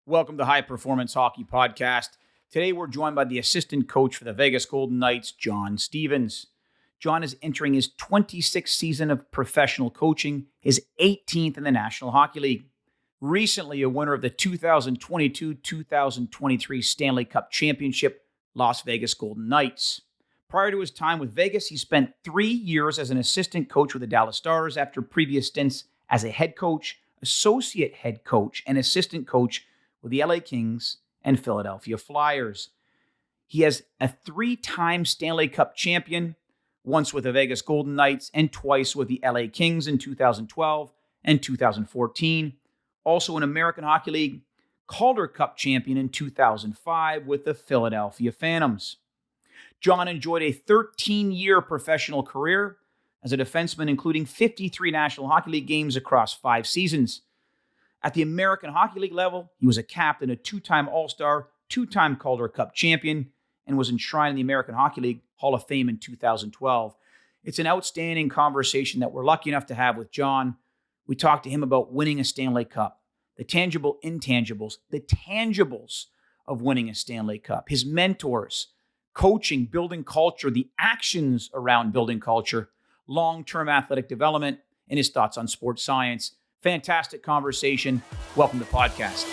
Welcome to High Performance Hockey Podcast. Today we're joined by the assistant coach for the Vegas Golden Knights, John Stevens. John is entering his 26th season of professional coaching, his 18th in the National Hockey League. Recently a winner of the 2022-2023 Stanley Cup Championship, Las Vegas Golden Knights. Prior to his time with Vegas, he spent 3 years as an assistant coach with the Dallas Stars after previous stints as a head coach, associate head coach, and assistant coach with the LA Kings and Philadelphia Flyers. He has a 3-time Stanley Cup champion, once with the Vegas Golden Knights and twice with the LA Kings in 2012 and 2014. Also an American Hockey League Calder Cup champion in 2005 with the Philadelphia Phantoms. John enjoyed a 13-year professional career as a defenseman, including 53 National Hockey League games across 5 seasons. At the American Hockey League level, he was a captain, a 2-time All-Star, 2-time Calder Cup champion, and was enshrined in the American Hockey League Hall of Fame in 2012. It's an outstanding conversation that we're lucky enough to have with John. We talked to him about winning a Stanley Cup, the tangible intangibles, the tangibles of winning a Stanley Cup, his mentors, coaching, building culture, the actions around building culture, long-term athletic development, and his thoughts on sports science. Fantastic conversation. Welcome to the podcast.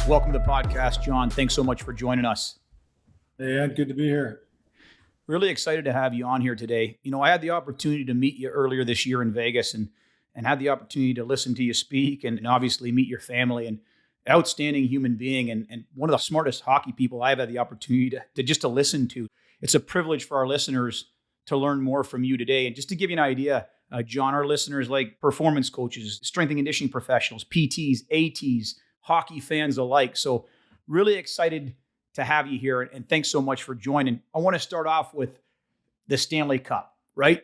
Welcome to the podcast, John. Thanks so much for joining us. Hey, Ed, good to be here. Really excited to have you on here today. You know, I had the opportunity to meet you earlier this year in Vegas and had the opportunity to listen to you speak and obviously meet your family, and outstanding human being and one of the smartest hockey people I've had the opportunity to listen to. It's a privilege for our listeners to learn more from you today. And just to give you an idea, John, our listeners like performance coaches, strength and conditioning professionals, PTs, ATs, hockey fans alike. So really excited to have you here. And thanks so much for joining. I want to start off with the Stanley Cup, right?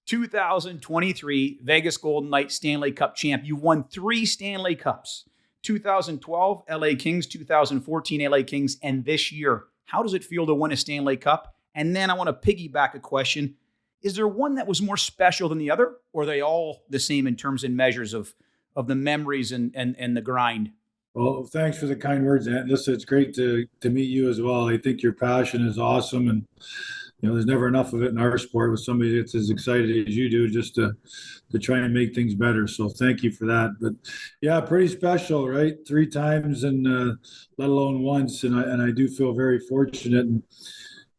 2023 Vegas Golden Knights Stanley Cup champ. You won 3 Stanley Cups. 2012 LA Kings, 2014 LA Kings, and this year. How does it feel to win a Stanley Cup? And then I want to piggyback a question. Is there one that was more special than the other, or are they all the same in terms and measures of the memories and the grind? Well, thanks for the kind words, Ed. Listen, it's great to meet you as well. I think your passion is awesome, and there's never enough of it in our sport with somebody that's as excited as you do just to try and make things better. So thank you for that. But yeah, pretty special, right? 3 times and let alone once. And I do feel very fortunate. And,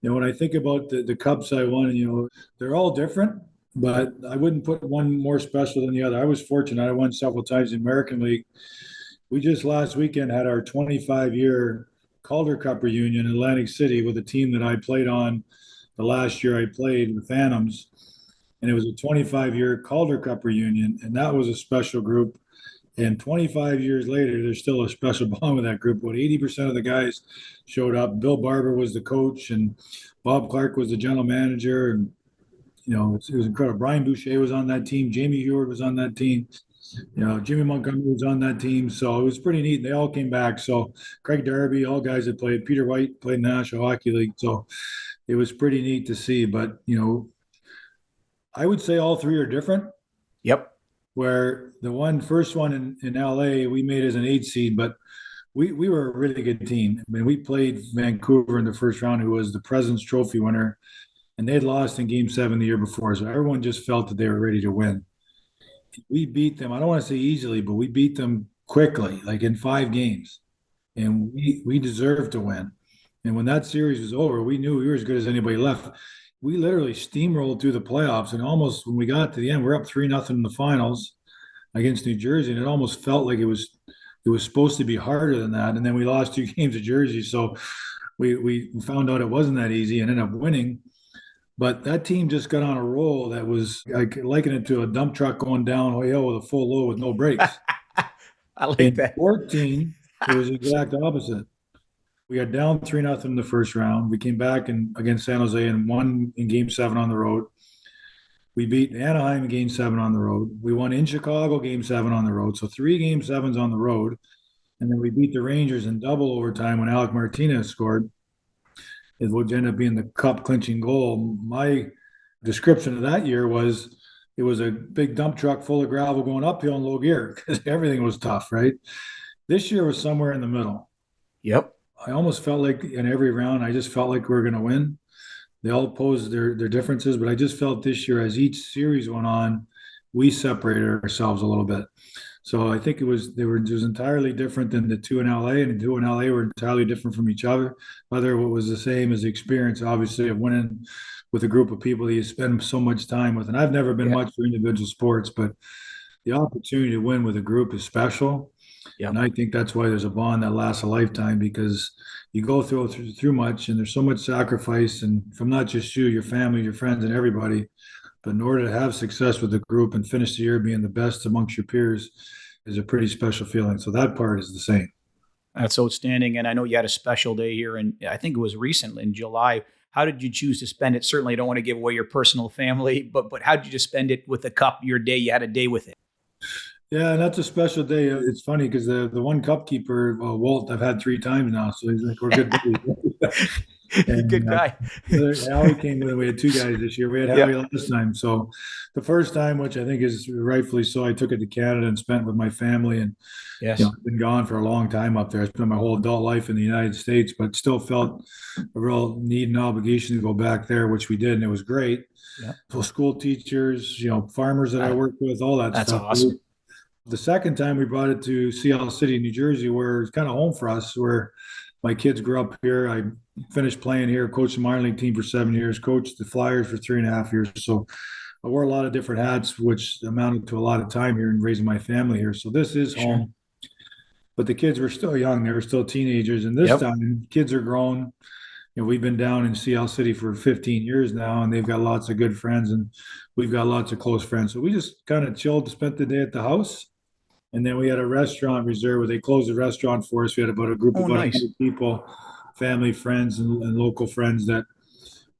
when I think about the cups I won, they're all different, but I wouldn't put one more special than the other. I was fortunate. I won several times in the American League. We just last weekend had our 25-year Calder Cup reunion in Atlantic City with a team that I played on the last year I played, the Phantoms, and it was a 25-year Calder Cup reunion, and that was a special group. And 25 years later, there's still a special bond with that group. About 80% of the guys showed up. Bill Barber was the coach, and Bob Clark was the general manager, and it was incredible. Brian Boucher was on that team. Jamie Heward was on that team. Jimmy Montgomery was on that team. So it was pretty neat. They all came back. So Craig Darby, all guys that played. Peter White played in the National Hockey League. So it was pretty neat to see. But, I would say all 3 are different. Yep. Where the first one in LA, we made as an 8 seed, but we were a really good team. I mean, we played Vancouver in the first round, who was the President's Trophy winner, and they had lost in Game 7 the year before. So everyone just felt that they were ready to win. We beat them, I don't want to say easily, but we beat them quickly, like in 5 games. And we deserved to win. And when that series was over, we knew we were as good as anybody left. We literally steamrolled through the playoffs, and almost when we got to the end, we're up 3-0 in the finals against New Jersey, and it almost felt like it was supposed to be harder than that. And then we lost 2 games to Jersey, so we found out it wasn't that easy and ended up winning. But that team just got on a roll that was, I liken it to a dump truck going down with a full load with no brakes. I like that. 14, it was the exact opposite. We got down 3-0 in the first round. We came back against San Jose and won in Game 7 on the road. We beat Anaheim in Game 7 on the road. We won in Chicago Game 7 on the road. So 3 Game 7s on the road. And then we beat the Rangers in double overtime when Alec Martinez scored. would end up being the cup clinching goal. My description of that year was it was a big dump truck full of gravel going uphill in low gear because everything was tough, right? This year was somewhere in the middle. Yep. I almost felt like in every round, I just felt like we were going to win. They all posed their differences, but I just felt this year as each series went on, we separated ourselves a little bit. So I think it was entirely different than the two in LA, and the two in LA were entirely different from each other. Whether it was the same as the experience, obviously, of winning with a group of people that you spend so much time with. And I've never been Yeah. much for individual sports, but the opportunity to win with a group is special. And Yep. I think that's why there's a bond that lasts a lifetime because you go through much, and there's so much sacrifice, and from not just you, your family, your friends, and everybody. But in order to have success with the group and finish the year being the best amongst your peers is a pretty special feeling. So that part is the same. That's outstanding. And I know you had a special day here, and I think it was recently in July. How did you choose to spend it? Certainly, I don't want to give away your personal family, but how did you just spend it with the cup? Your day, you had a day with it. Yeah, and that's a special day. It's funny because the one cup keeper, Walt, I've had three times now, so he's like we're good buddies. Good And guy. Howie came with. We had two guys this year. We had Howie Yep. last time. So the first time, which I think is rightfully so, I took it to Canada and spent with my family. And Yes. I've been gone for a long time up there. I spent my whole adult life in the United States, but still felt a real need and obligation to go back there, which we did, and it was great. Yep. So school teachers, farmers that I Uh, worked with, all that that's stuff. awesome. The second time we brought it to Sea City, New Jersey, where it's kind of home for us, where my kids grew up here. I finished playing here, coached the minor league team for 7 years, coached the Flyers for 3.5 years. So I wore a lot of different hats, which amounted to a lot of time here and raising my family here. So this is Sure. home. But the kids were still young. They were still teenagers. And this Yep. time, kids are grown. We've been down in Sea City for 15 years now, and they've got lots of good friends, and we've got lots of close friends. So we just kind of chilled, spent the day at the house. And then we had a restaurant reserved where they closed the restaurant for us. We had about a group of Oh, about nice. 100 people, family, friends, and local friends that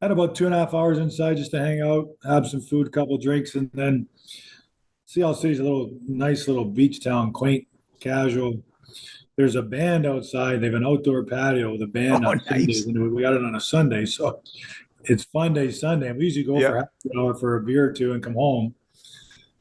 had about 2.5 hours inside just to hang out, have some food, a couple of drinks, and then Sea City's a little nice little beach town, quaint, casual. There's a band outside. They have an outdoor patio with a band Oh, on Sundays, nice. and we got it on a Sunday. So it's fun day Sunday. And we usually go for Yep. half an hour for a beer or two and come home.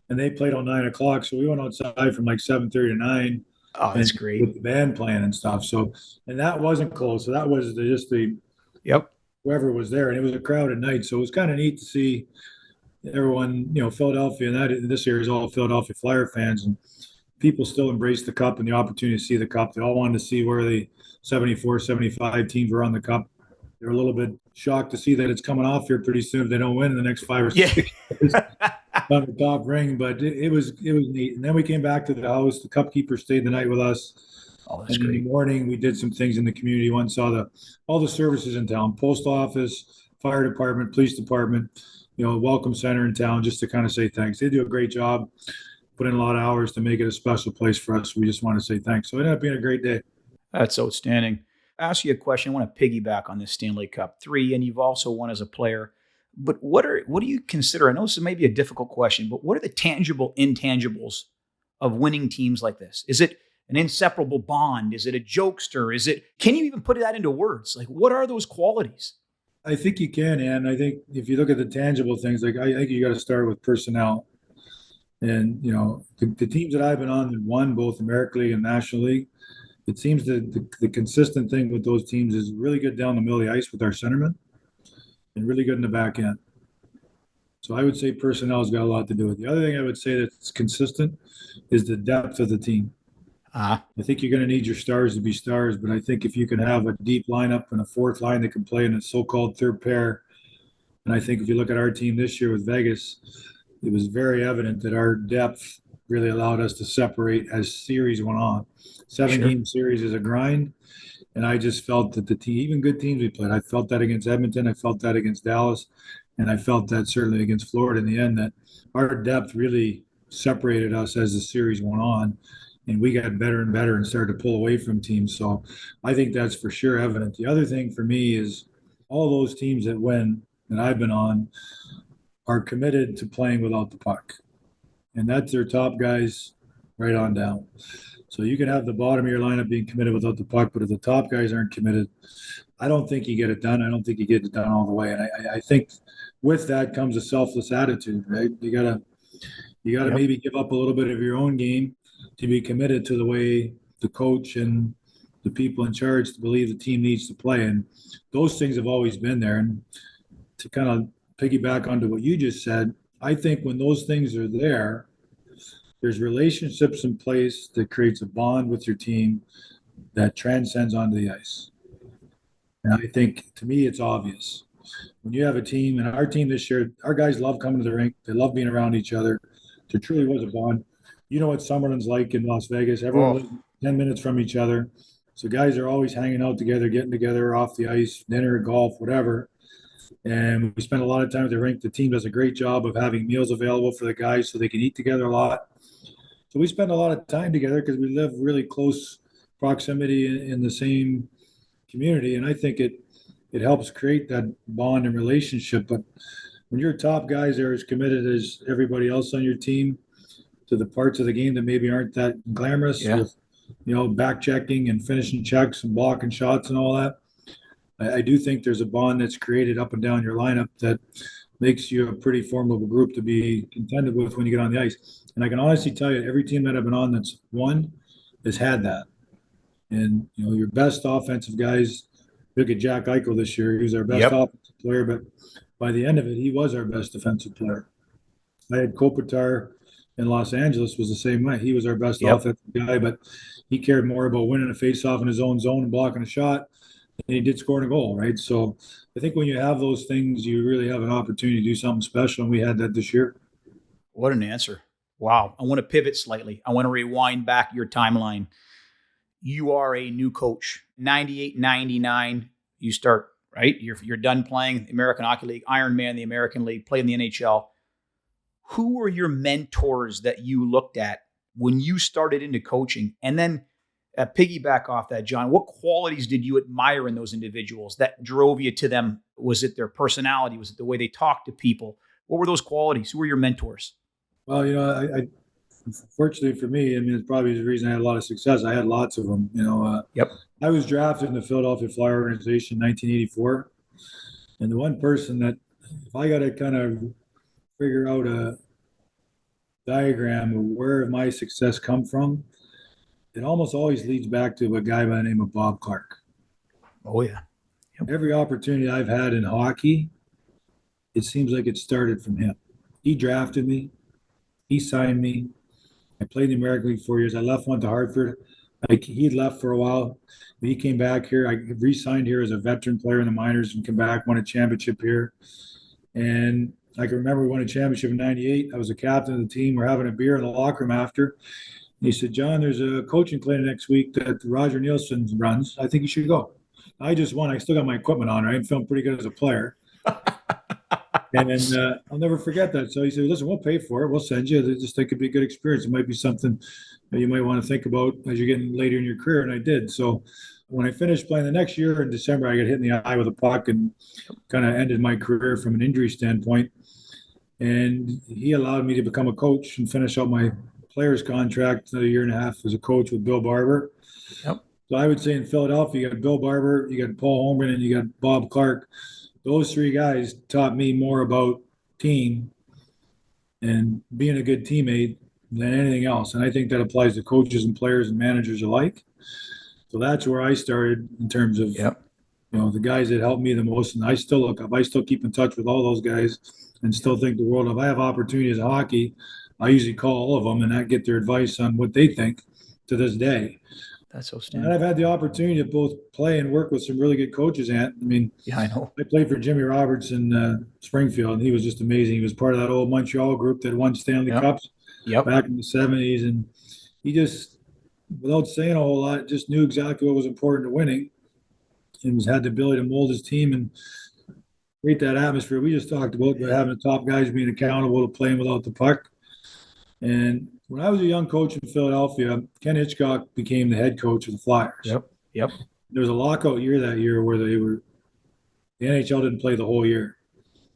And they played till 9 o'clock. So we went outside from like 7:30 to 9 Oh, that's and great. with the band playing and stuff. So, and that wasn't close. So that was just the Yep. whoever was there, and it was a crowded night. So it was kind of neat to see everyone, Philadelphia, and that this year is all Philadelphia Flyer fans, and people still embrace the cup and the opportunity to see the cup. They all wanted to see where the 74, 75 teams were on the cup. They're a little bit shocked to see that it's coming off here pretty soon if they don't win in the next 5 or 6 Yeah. years on the top ring. But it was neat. And then we came back to the house. The cup keeper stayed the night with us. Oh, that's And in the great. morning, we did some things in the community. One saw all the services in town: post office, fire department, police department, welcome center in town, just to kind of say thanks. They do a great job, put in a lot of hours to make it a special place for us. We just want to say thanks. So it ended up being a great day. That's outstanding. I'll ask you a question. I want to piggyback on this Stanley Cup 3, and you've also won as a player. But what do you consider? I know this may be a difficult question, but what are the tangible intangibles of winning teams like this? Is it an inseparable bond? Is it a jokester? Can you even put that into words? Like, what are those qualities? I think you can, and I think if you look at the tangible things, like I think you got to start with personnel. And the teams that I've been on that won both American League and National League, it seems that the consistent thing with those teams is really good down the middle of the ice with our centermen and really good in the back end. So I would say personnel's got a lot to do with it. The other thing I would say that's consistent is the depth of the team. Ah, I think you're going to need your stars to be stars, but I think if you can have a deep lineup and a fourth line that can play in a so-called third pair, and I think if you look at our team this year with Vegas, it was very evident that our depth really allowed us to separate as series went on. sure. Seven-game series is a grind, and I just felt that the team, even good teams we played, I felt that against Edmonton, I felt that against Dallas, and I felt that certainly against Florida in the end, that our depth really separated us as the series went on, and we got better and better and started to pull away from teams. So I think that's for sure evident. The other thing for me is all those teams that win that I've been on are committed to playing without the puck. And that's their top guys right on down. So you can have the bottom of your lineup being committed without the puck, but if the top guys aren't committed, I don't think you get it done. I don't think you get it done all the way. And I think with that comes a selfless attitude, right? You gotta Yep. maybe give up a little bit of your own game to be committed to the way the coach and the people in charge to believe the team needs to play. And those things have always been there. And to kind of piggyback onto what you just said, I think when those things are there, there's relationships in place that creates a bond with your team that transcends onto the ice. And I think to me, it's obvious. When you have a team, and our team this year, our guys love coming to the rink. They love being around each other. There truly was a bond. You know what Summerlin's like in Las Vegas. Everyone Oh, lives 10 minutes from each other. So guys are always hanging out together, getting together off the ice, dinner, golf, whatever. And we spend a lot of time at the rink. The team does a great job of having meals available for the guys so they can eat together a lot. So we spend a lot of time together because we live really close proximity in the same community. And I think it helps create that bond and relationship. But when your top guys are as committed as everybody else on your team to the parts of the game that maybe aren't that glamorous yeah. with, back checking and finishing checks and blocking shots and all that, I do think there's a bond that's created up and down your lineup that makes you a pretty formidable group to be contended with when you get on the ice. And I can honestly tell you, every team that I've been on that's won has had that. And your best offensive guys. Look at Jack Eichel this year. He was our best Yep. offensive player, but by the end of it, he was our best defensive player. I had Kopitar in Los Angeles was the same way. He was our best Yep. offensive guy, but he cared more about winning a faceoff in his own zone and blocking a shot than he did scoring a goal, right? So I think when you have those things, you really have an opportunity to do something special, and we had that this year. What an answer. Wow. I want to pivot slightly. I want to rewind back your timeline. You are a new coach. 98, 99, you start, right? You're done playing the American Hockey League, Ironman, the American League, playing the NHL. Who were your mentors that you looked at when you started into coaching? And then piggyback off that, John, what qualities did you admire in those individuals that drove you to them? Was it their personality? Was it the way they talked to people? What were those qualities? Who were your mentors? Well, I fortunately for me, I mean, it's probably the reason I had a lot of success. I had lots of them. Yep. I was drafted in the Philadelphia Flyer organization in 1984, and the one person that, if I got to kind of figure out a diagram of where my success come from, it almost always leads back to a guy by the name of Bob Clark. Oh, yeah. Yep. Every opportunity I've had in hockey, it seems like it started from him. He drafted me. He signed me. I played in the American League 4 years. I left, went to Hartford. He left for a while. He came back here. I re-signed here as a veteran player in the minors and came back, won a championship here. And I can remember we won a championship in '98. I was a captain of the team. We're having a beer in the locker room after. And he said, John, there's a coaching clinic next week that Roger Nielsen runs. I think you should go. I just won. I still got my equipment on, right? I'm feeling pretty good as a player. And then I'll never forget that. So he said, listen, we'll pay for it. We'll send you. I just think it'd be a good experience. It might be something that you might want to think about as you're getting later in your career. And I did. So when I finished playing the next year in December, I got hit in the eye with a puck and kind of ended my career from an injury standpoint. And he allowed me to become a coach and finish out my player's contract a year and a half as a coach with Bill Barber. Yep. So I would say in Philadelphia, you got Bill Barber, you got Paul Holmgren, and you got Bob Clark. Those three guys taught me more about team and being a good teammate than anything else. And I think that applies to coaches and players and managers alike. So that's where I started in terms of, Yep. the guys that helped me the most. And I still look up. I still keep in touch with all those guys and still think the world of. I have opportunities in hockey. I usually call all of them and I get their advice on what they think to this day. That's so And standard. I've had the opportunity to both play and work with some really good coaches, Ant. I mean, Yeah, I know. I played for Jimmy Roberts in Springfield, and he was just amazing. He was part of that old Montreal group that won Stanley Yep. Cups Yep. back in the 70s. And he just, without saying a whole lot, just knew exactly what was important to winning and had the ability to mold his team and create that atmosphere we just talked about, but having the top guys being accountable to playing without the puck. And when I was a young coach in Philadelphia, Ken Hitchcock became the head coach of the Flyers. Yep. Yep. There was a lockout year that year where the NHL didn't play the whole year.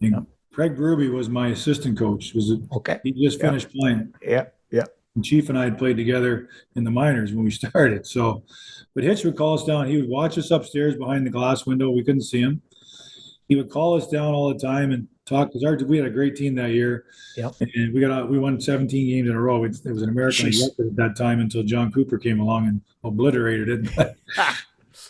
And Yep. Craig Berube was my assistant coach. Okay. He just Yep. finished playing. Yeah. Yeah. And Chief and I had played together in the minors when we started. So, but Hitch would call us down. He would watch us upstairs behind the glass window. We couldn't see him. He would call us down all the time and talk, because we had a great team that year, Yep. and we won 17 games in a row. It was an American League Jeez. record at that time until John Cooper came along and obliterated it. But Ah,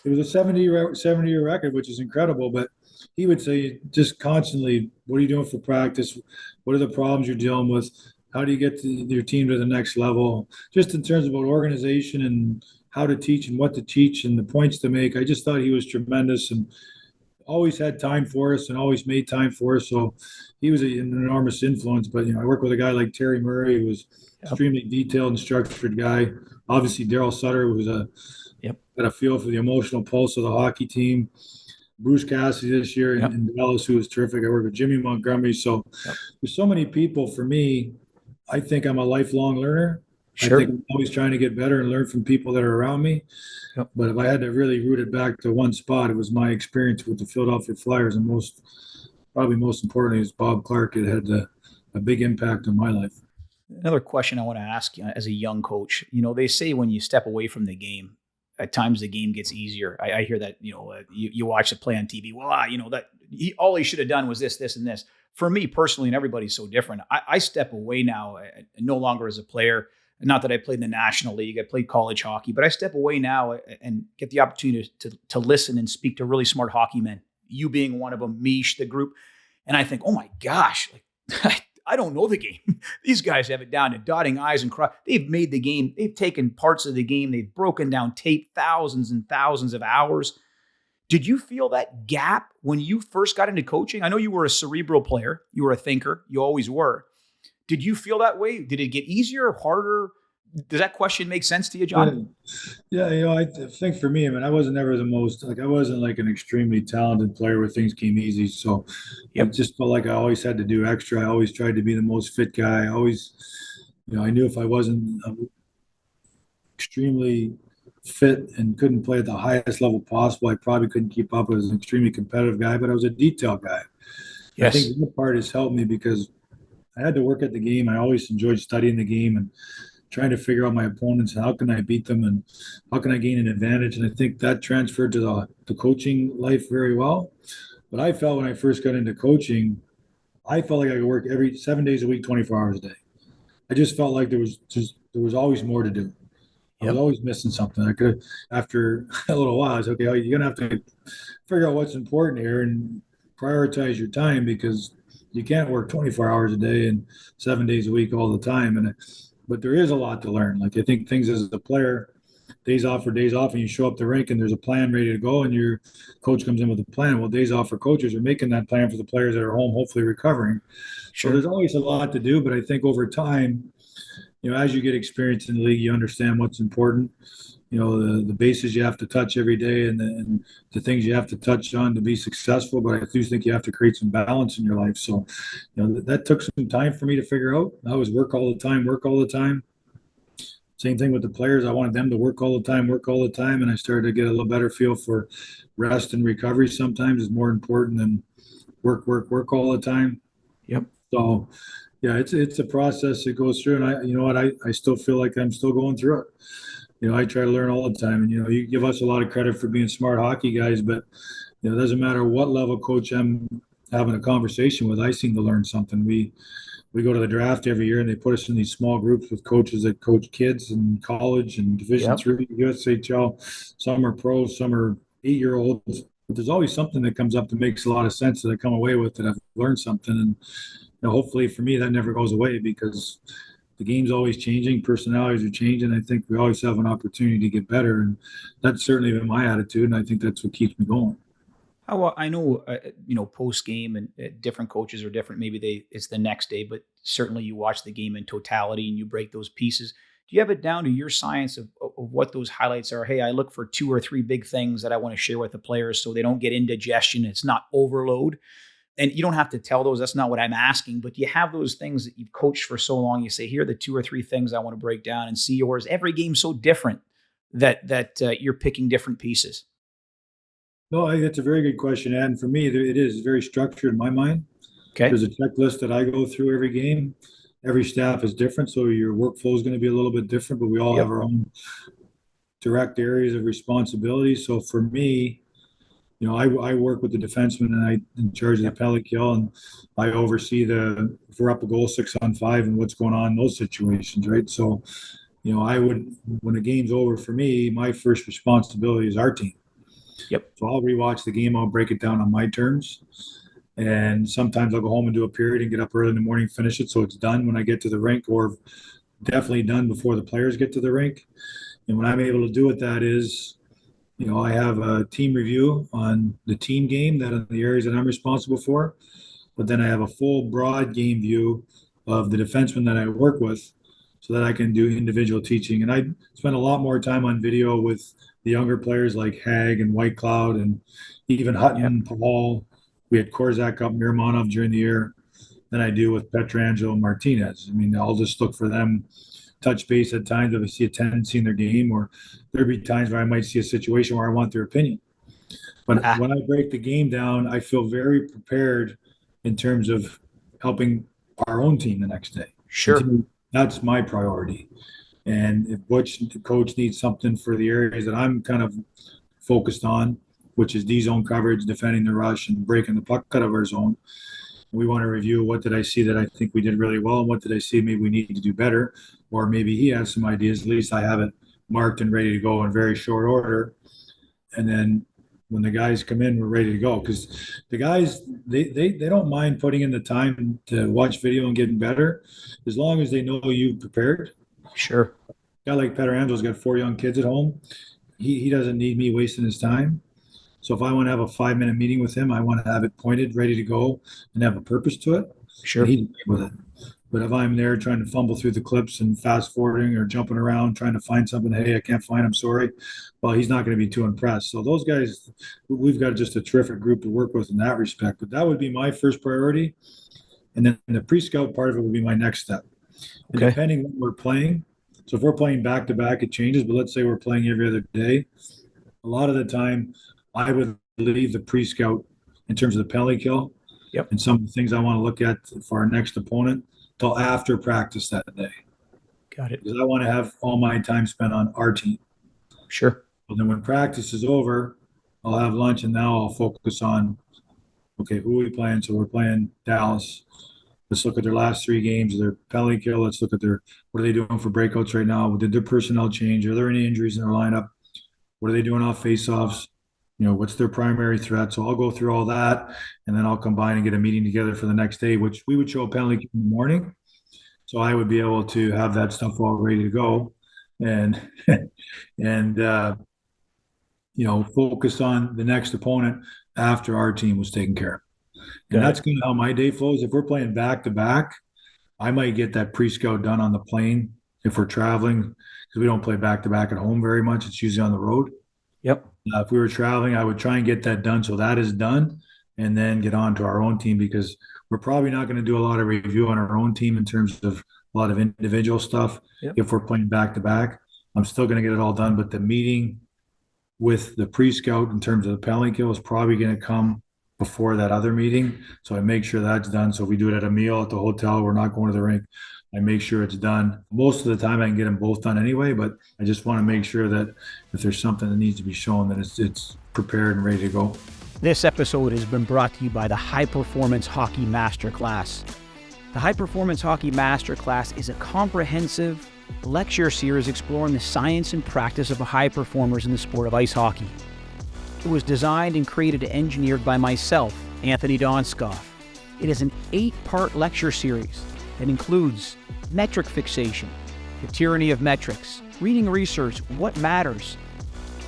it was a 70-year record, which is incredible. But he would say just constantly, what are you doing for practice? What are the problems you're dealing with? How do you get your team to the next level? Just in terms of organization and how to teach and what to teach and the points to make. I just thought he was tremendous and always had time for us and always made time for us. So he was an enormous influence. But, I work with a guy like Terry Murray, who was yep. extremely detailed and structured guy. Obviously, Daryl Sutter, who was Yep. got a feel for the emotional pulse of the hockey team. Bruce Cassidy this year Yep. in Dallas, who was terrific. I work with Jimmy Montgomery. So Yep. there's so many people. For me, I think I'm a lifelong learner. I Sure. think I'm always trying to get better and learn from people that are around me. Yep. But if I had to really root it back to one spot, it was my experience with the Philadelphia Flyers, and probably most importantly, is Bob Clark. It had a big impact on my life. Another question I want to ask you as a young coach, they say when you step away from the game, at times the game gets easier. I hear that, you watch the play on TV. Well, all he should have done was this, this, and this. For me personally, and everybody's so different, I step away now, no longer as a player. Not that I played in the National League, I played college hockey, but I step away now and get the opportunity to listen and speak to really smart hockey men. You being one of them, Mish, the group. And I think, oh my gosh, I don't know the game. These guys have it down to dotting I's and cross. They've made the game. They've taken parts of the game. They've broken down tape, thousands and thousands of hours. Did you feel that gap when you first got into coaching? I know you were a cerebral player. You were a thinker. You always were. Did you feel that way? Did it get easier, harder? Does that question make sense to you, John? Yeah, I think for me, I wasn't ever I wasn't like an extremely talented player where things came easy. So I Yep. just felt like I always had to do extra. I always tried to be the most fit guy. I always, I knew if I wasn't extremely fit and couldn't play at the highest level possible, I probably couldn't keep up. I was an extremely competitive guy, but I was a detail guy. I Yes. think that part has helped me because I had to work at the game. I always enjoyed studying the game and trying to figure out my opponents and how can I beat them and how can I gain an advantage. And I think that transferred to the coaching life very well. But I felt when I first got into coaching, I felt like I could work every 7 days a week, 24 hours a day. I just felt like there was always more to do. I was Yep. always missing something. I could, after a little while, I was okay. You're gonna have to figure out what's important here and prioritize your time because you can't work 24 hours a day and 7 days a week all the time. But there is a lot to learn. Like I think things as a player, days off for days off, and you show up the rink and there's a plan ready to go, and your coach comes in with a plan. Well, days off for coaches are making that plan for the players that are home, hopefully recovering. So Sure. there's always a lot to do. But I think over time, as you get experience in the league, you understand what's important. The bases you have to touch every day and the things you have to touch on to be successful. But I do think you have to create some balance in your life. So, that took some time for me to figure out. I was work all the time, work all the time. Same thing with the players. I wanted them to work all the time, work all the time. And I started to get a little better feel for rest and recovery sometimes is more important than work, work, work all the time. Yep. So, yeah, it's a process that goes through, and I still feel like I'm still going through it. I try to learn all the time, and you give us a lot of credit for being smart hockey guys, but it doesn't matter what level coach I'm having a conversation with. I seem to learn something. We go to the draft every year, and they put us in these small groups with coaches that coach kids in college and Division Yep. three, USHL. Some are pros, some are 8-year-olds. But there's always something that comes up that makes a lot of sense that I come away with that I've learned something, and hopefully for me that never goes away because the game's always changing, personalities are changing. I think we always have an opportunity to get better, and that's certainly been my attitude, and I think that's what keeps me going. I know, post game and different coaches are different. Maybe it's the next day, but certainly you watch the game in totality and you break those pieces. Do you have it down to your science of what those highlights are? Hey, I look for 2 or 3 big things that I want to share with the players so they don't get indigestion. It's not overload. And you don't have to tell those. That's not what I'm asking. But you have those things that you've coached for so long. You say, here are the 2 or 3 things I want to break down and see yours. Every game's so different that you're picking different pieces. No, I think that's a very good question, Ed. And for me, it is very structured in my mind. Okay. There's a checklist that I go through every game, every staff is different, so your workflow is going to be a little bit different, but we all have Yep. our own direct areas of responsibility. So for me, I work with the defenseman and I'm in charge of the Yep. penalty kill, and I oversee if we're up a goal 6-on-5 and what's going on in those situations, right? So, when the game's over for me, my first responsibility is our team. Yep. So I'll rewatch the game. I'll break it down on my terms. And sometimes I'll go home and do a period and get up early in the morning, finish it. So it's done when I get to the rink, or definitely done before the players get to the rink. And when I'm able to do it, that is, I have a team review on the team game, that are the areas that I'm responsible for. But then I have a full broad game view of the defensemen that I work with, so that I can do individual teaching. And I spend a lot more time on video with the younger players like Hag and White Cloud and even Hutton, Yep. Paul. We had Korzak up, Miramonov during the year, than I do with Petrangelo and Martinez. I mean, I'll just look for them, touch base at times if I see a tendency in their game, or there'll be times where I might see a situation where I want their opinion. But when I break the game down, I feel very prepared in terms of helping our own team the next day. Sure. That's my priority. And if Butch, the coach, needs something for the areas that I'm kind of focused on, which is D-zone coverage, defending the rush, and breaking the puck out of our zone, we want to review what did I see that I think we did really well, and what did I see maybe we need to do better, or maybe he has some ideas. At least I have it marked and ready to go in very short order. And then when the guys come in, we're ready to go, because the guys, they don't mind putting in the time to watch video and getting better, as long as they know you prepared. Sure. A guy like Petrangelo's got 4 young kids at home. He doesn't need me wasting his time. So if I want to have a 5-minute meeting with him, I want to have it pointed, ready to go, and have a purpose to it. Sure. And he's okay with it. But if I'm there trying to fumble through the clips and fast forwarding or jumping around trying to find something, hey, I can't find, I'm sorry, well, he's not going to be too impressed. So those guys, we've got just a terrific group to work with in that respect. But that would be my first priority. And then the pre-scout part of it would be my next step. And Okay. depending on what we're playing, so if we're playing back-to-back, it changes. But let's say we're playing every other day. A lot of the time, I would leave the pre-scout in terms of the penalty kill. Yep. And some of the things I want to look at for our next opponent till after practice that day. Got it. Because I want to have all my time spent on our team. Sure. But then when practice is over, I'll have lunch, and now I'll focus on, okay, who are we playing? So we're playing Dallas. Let's look at their last 3 games, their penalty kill. Let's look at what are they doing for breakouts right now? Did their personnel change? Are there any injuries in their lineup? What are they doing off faceoffs? What's their primary threat? So I'll go through all that, and then I'll combine and get a meeting together for the next day, which we would show a penalty kill in the morning. So I would be able to have that stuff all ready to go, and focus on the next opponent after our team was taken care of. And that's kind of how my day flows. If we're playing back to back, I might get that pre-scout done on the plane if we're traveling, because we don't play back to back at home very much. It's usually on the road. Yep. If we were traveling, I would try and get that done. So that is done, and then get on to our own team, because we're probably not going to do a lot of review on our own team in terms of a lot of individual stuff. Yep. If we're playing back to back, I'm still going to get it all done. But the meeting with the pre-scout in terms of the penalty kill is probably going to come before that other meeting. So I make sure that's done. So if we do it at a meal at the hotel, we're not going to the rink, I make sure it's done. Most of the time I can get them both done anyway, but I just want to make sure that if there's something that needs to be shown, that it's prepared and ready to go. This episode has been brought to you by the High Performance Hockey Masterclass. The High Performance Hockey Masterclass is a comprehensive lecture series exploring the science and practice of high performers in the sport of ice hockey. It was designed and created and engineered by myself, Anthony Donskoff. It is an 8-part lecture series that includes metric fixation, the tyranny of metrics, reading research, what matters,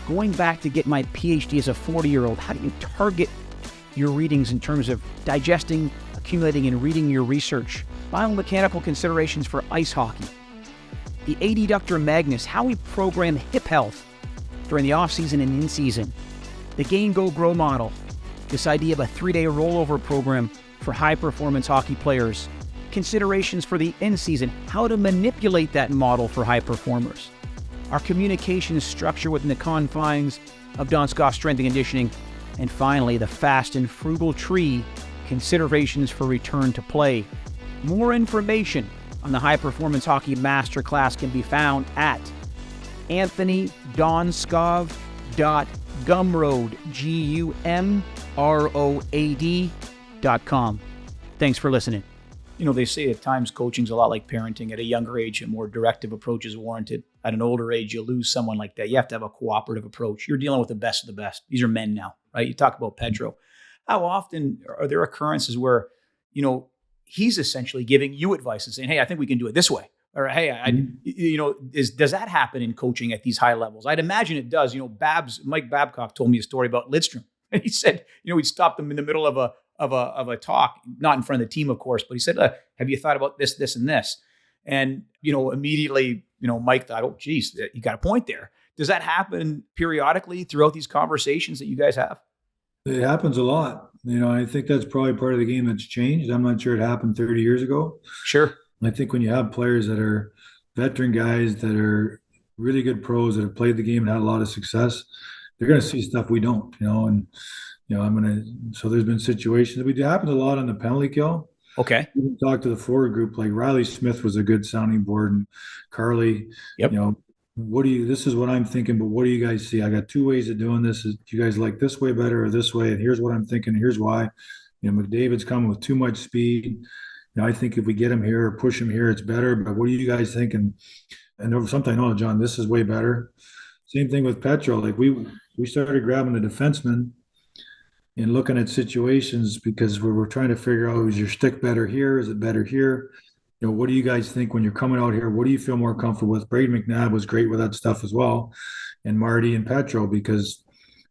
going back to get my PhD as a 40-year-old, how do you target your readings in terms of digesting, accumulating, and reading your research, biomechanical considerations for ice hockey, the adductor magnus, how we program hip health during the off-season and in-season, the Gain Go Grow model, this idea of a 3-day rollover program for high-performance hockey players, considerations for the in-season, how to manipulate that model for high performers, our communication structure within the confines of Donskoff strength and conditioning, and finally, the fast and frugal tree, considerations for return to play. More information on the High Performance Hockey Masterclass can be found at anthonydonskov.gumroad, GUMROAD.com. Thanks for listening. You know, they say at times coaching's a lot like parenting. At a younger age, a more directive approach is warranted. At an older age, you lose someone like that. You have to have a cooperative approach. You're dealing with the best of the best. These are men now, right? You talk about Petro. How often are there occurrences where, you know, he's essentially giving you advice and saying, hey, I think we can do it this way. Or, hey, does that happen in coaching at these high levels? I'd imagine it does. You know, Mike Babcock told me a story about Lidstrom. And he said, you know, he'd stopped him in the middle of a talk, not in front of the team, of course, but he said, have you thought about this, this, and this? And, you know, immediately, you know, Mike thought, oh, geez, you got a point there. Does that happen periodically throughout these conversations that you guys have? It happens a lot. You know, I think that's probably part of the game that's changed. I'm not sure it happened 30 years ago. Sure. I think when you have players that are veteran guys that are really good pros that have played the game and had a lot of success, they're going to see stuff we don't, you know, and, you know, so there's been situations. It happens a lot on the penalty kill. Okay. You can talk to the forward group, like Riley Smith was a good sounding board, and Carly, yep. You know, this is what I'm thinking, but what do you guys see? I got two ways of doing this. Do you guys like this way better or this way? And here's what I'm thinking. Here's why. You know, McDavid's coming with too much speed. You know, I think if we get him here or push him here, it's better. But what do you guys think? And sometimes, oh, John, this is way better. Same thing with Petro. Like we started grabbing the defenseman and looking at situations because we were trying to figure out, is your stick better here? Is it better here? You know, what do you guys think when you're coming out here? What do you feel more comfortable with? Brady McNabb was great with that stuff as well, and Marty and Petro, because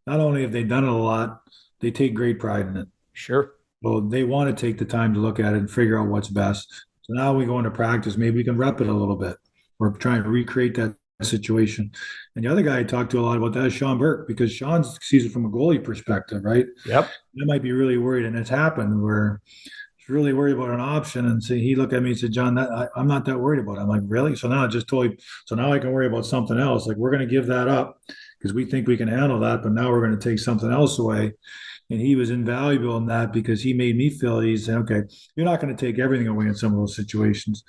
not only have they done it a lot, they take great pride in it. Sure. Well, they want to take the time to look at it and figure out what's best. So now we go into practice. Maybe we can rep it a little bit or try and recreate that situation. And the other guy I talked to a lot about that is Sean Burke, because Sean sees it from a goalie perspective, right? Yep. I might be really worried, and it's happened where he's really worried about an option, and he looked at me and said, John, I'm not that worried about it. I'm like, really? So now I just told you, so now I can worry about something else. Like, we're going to give that up because we think we can handle that, but now we're going to take something else away. And he was invaluable in that because he made me feel he's okay, you're not going to take everything away in some of those situations.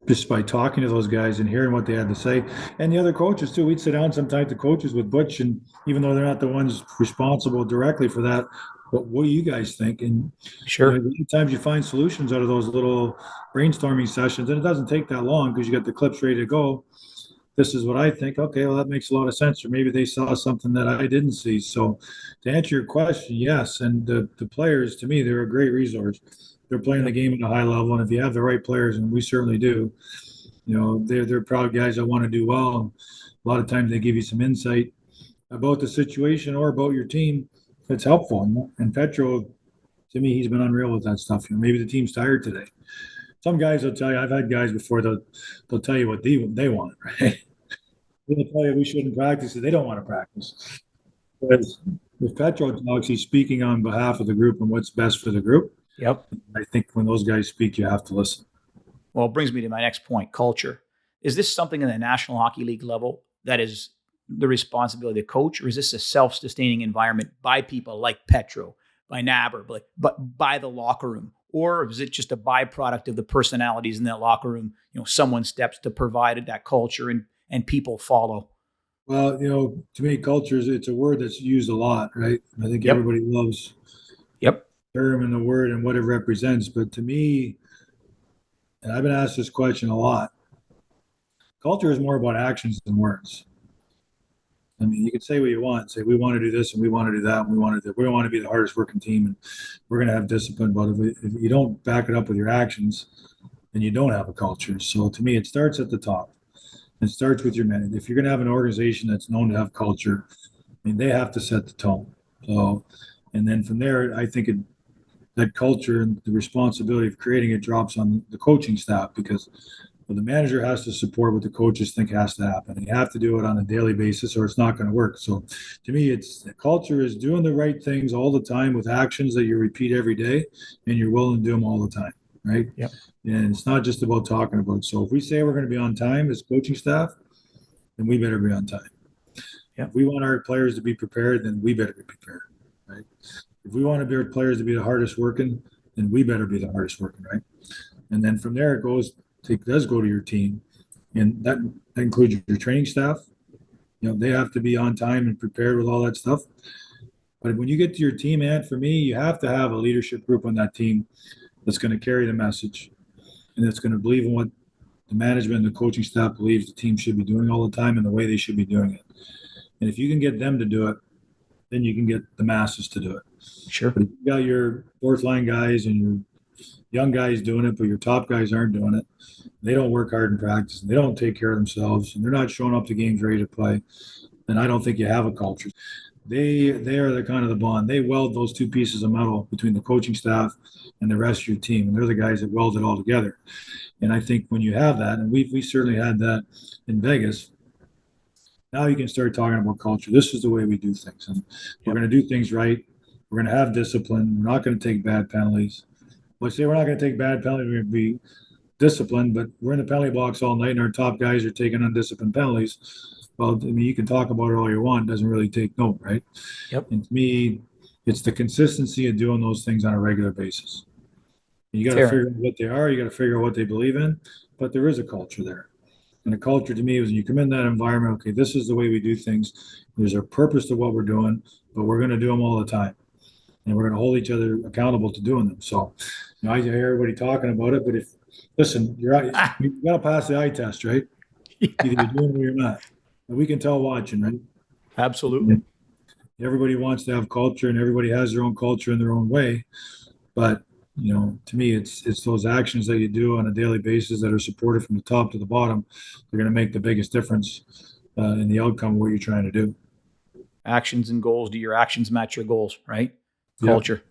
Just by talking to those guys and hearing what they had to say. And the other coaches too. We'd sit down sometimes, the coaches with Butch, and even though they're not the ones responsible directly for that, but what do you guys think? And sure, you know, sometimes you find solutions out of those little brainstorming sessions, and it doesn't take that long because you got the clips ready to go. This is what I think. Okay, well, that makes a lot of sense. Or maybe they saw something that I didn't see. So to answer your question, yes. And the players, to me, they're a great resource. They're playing the game at a high level, and if you have the right players, and we certainly do, you know, they're proud guys that want to do well. And a lot of times they give you some insight about the situation or about your team that's helpful. And Petro, to me, he's been unreal with that stuff. You know, maybe the team's tired today. Some guys will tell you. I've had guys before they'll tell you what they want, right? They'll tell you we shouldn't practice it. They don't want to practice. Because if Petro talks, he's speaking on behalf of the group and what's best for the group. Yep. I think when those guys speak, you have to listen. Well, it brings me to my next point, culture. Is this something in the National Hockey League level that is the responsibility of the coach, or is this a self-sustaining environment by people like Petro, by Nabber, but by the locker room? Or is it just a byproduct of the personalities in that locker room? You know, someone steps to provide that culture and people follow. Well, you know, to me, culture it's a word that's used a lot, right? I think everybody loves term and the word and what it represents. But to me, and I've been asked this question a lot, culture is more about actions than words. I mean, you can say what you want, say we want to do this and we want to do that and we want to be the hardest working team and we're going to have discipline. But if you don't back it up with your actions, then you don't have a culture. So to me, it starts at the top. It starts with your men. If you're going to have an organization that's known to have culture, I mean, they have to set the tone. So, and then from there, I think that culture and the responsibility of creating it drops on the coaching staff because the manager has to support what the coaches think has to happen. And you have to do it on a daily basis or it's not going to work. So to me, culture is doing the right things all the time with actions that you repeat every day and you're willing to do them all the time, right? Yep. And it's not just about talking about it. So if we say we're going to be on time as coaching staff, then we better be on time. Yep. If we want our players to be prepared, then we better be prepared, right? If we want our players to be the hardest working, then we better be the hardest working, right? And then from there it goes does go to your team, and that includes your training staff. They have to be on time and prepared with all that stuff. But when you get to your team, and for me, you have to have a leadership group on that team that's going to carry the message and that's going to believe in what the management and the coaching staff believes the team should be doing all the time and the way they should be doing it. And if you can get them to do it, then you can get the masses to do it. Sure. But if you got your fourth line guys and your young guys doing it, but your top guys aren't doing it, they don't work hard in practice, and they don't take care of themselves, and they're not showing up to games ready to play, then I don't think you have a culture. They are the kind of the bond. They weld those two pieces of metal between the coaching staff and the rest of your team, and they're the guys that weld it all together. And I think when you have that, and we certainly had that in Vegas, now you can start talking about culture. This is the way we do things, and we're going to do things right. We're going to have discipline. We're not going to take bad penalties. Let's say we're not going to take bad penalties. We're going to be disciplined, but we're in the penalty box all night, and our top guys are taking undisciplined penalties. Well, I mean, you can talk about it all you want. It doesn't really take note, right? Yep. And to me, it's the consistency of doing those things on a regular basis. You got to figure out what they are. You got to figure out what they believe in. But there is a culture there. And a culture to me is when you come in that environment, okay, this is the way we do things. There's a purpose to what we're doing, but we're going to do them all the time. And we're going to hold each other accountable to doing them. So, I hear everybody talking about it, but you got to pass the eye test, right? Yeah. Either you're doing it or you're not. And we can tell watching, right? Absolutely. And everybody wants to have culture, and everybody has their own culture in their own way. But, to me, it's those actions that you do on a daily basis that are supported from the top to the bottom. They're going to make the biggest difference in the outcome of what you're trying to do. Actions and goals. Do your actions match your goals, right? Culture.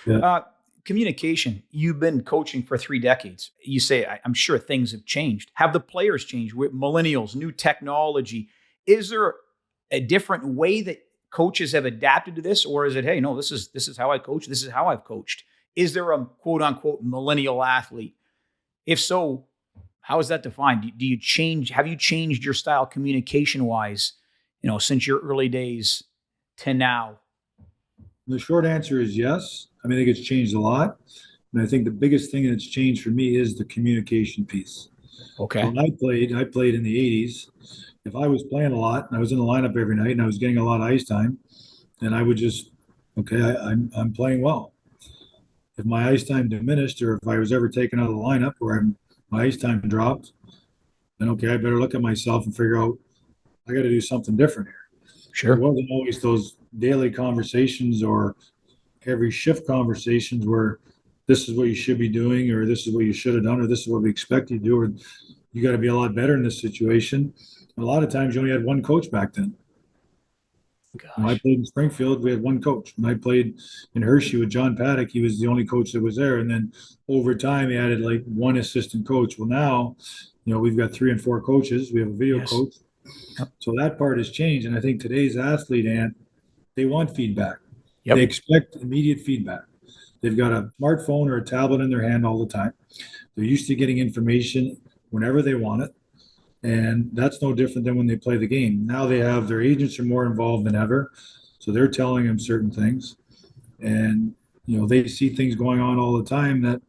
Yeah. Communication. You've been coaching for 3 decades. You say, I'm sure things have changed. Have the players changed with millennials, new technology? Is there a different way that coaches have adapted to this? Or is it, hey, no, this is how I coach. This is how I've coached. Is there a quote unquote millennial athlete? If so, how is that defined? Do you change? Have you changed your style communication wise, since your early days to now? The short answer is yes. I think it's changed a lot. And I think the biggest thing that's changed for me is the communication piece. Okay. So when I played in the 80s. If I was playing a lot and I was in the lineup every night and I was getting a lot of ice time, then I would just, I'm playing well. If my ice time diminished, or if I was ever taken out of the lineup or my ice time dropped, then I better look at myself and figure out I got to do something different here. Sure. It wasn't always those daily conversations or every shift conversations where this is what you should be doing, or this is what you should have done, or this is what we expect you to do, or you got to be a lot better in this situation. A lot of times you only had one coach back then. Gosh. When I played in Springfield, we had one coach. When I played in Hershey with John Paddock, he was the only coach that was there. And then over time, he added like one assistant coach. Well, now, we've got 3 and 4 coaches. We have a video coach. Yep. So that part has changed. And I think today's athlete, Ant, they want feedback. Yep. They expect immediate feedback. They've got a smartphone or a tablet in their hand all the time. They're used to getting information whenever they want it. And that's no different than when they play the game. Now their agents are more involved than ever. So they're telling them certain things. And, they see things going on all the time that,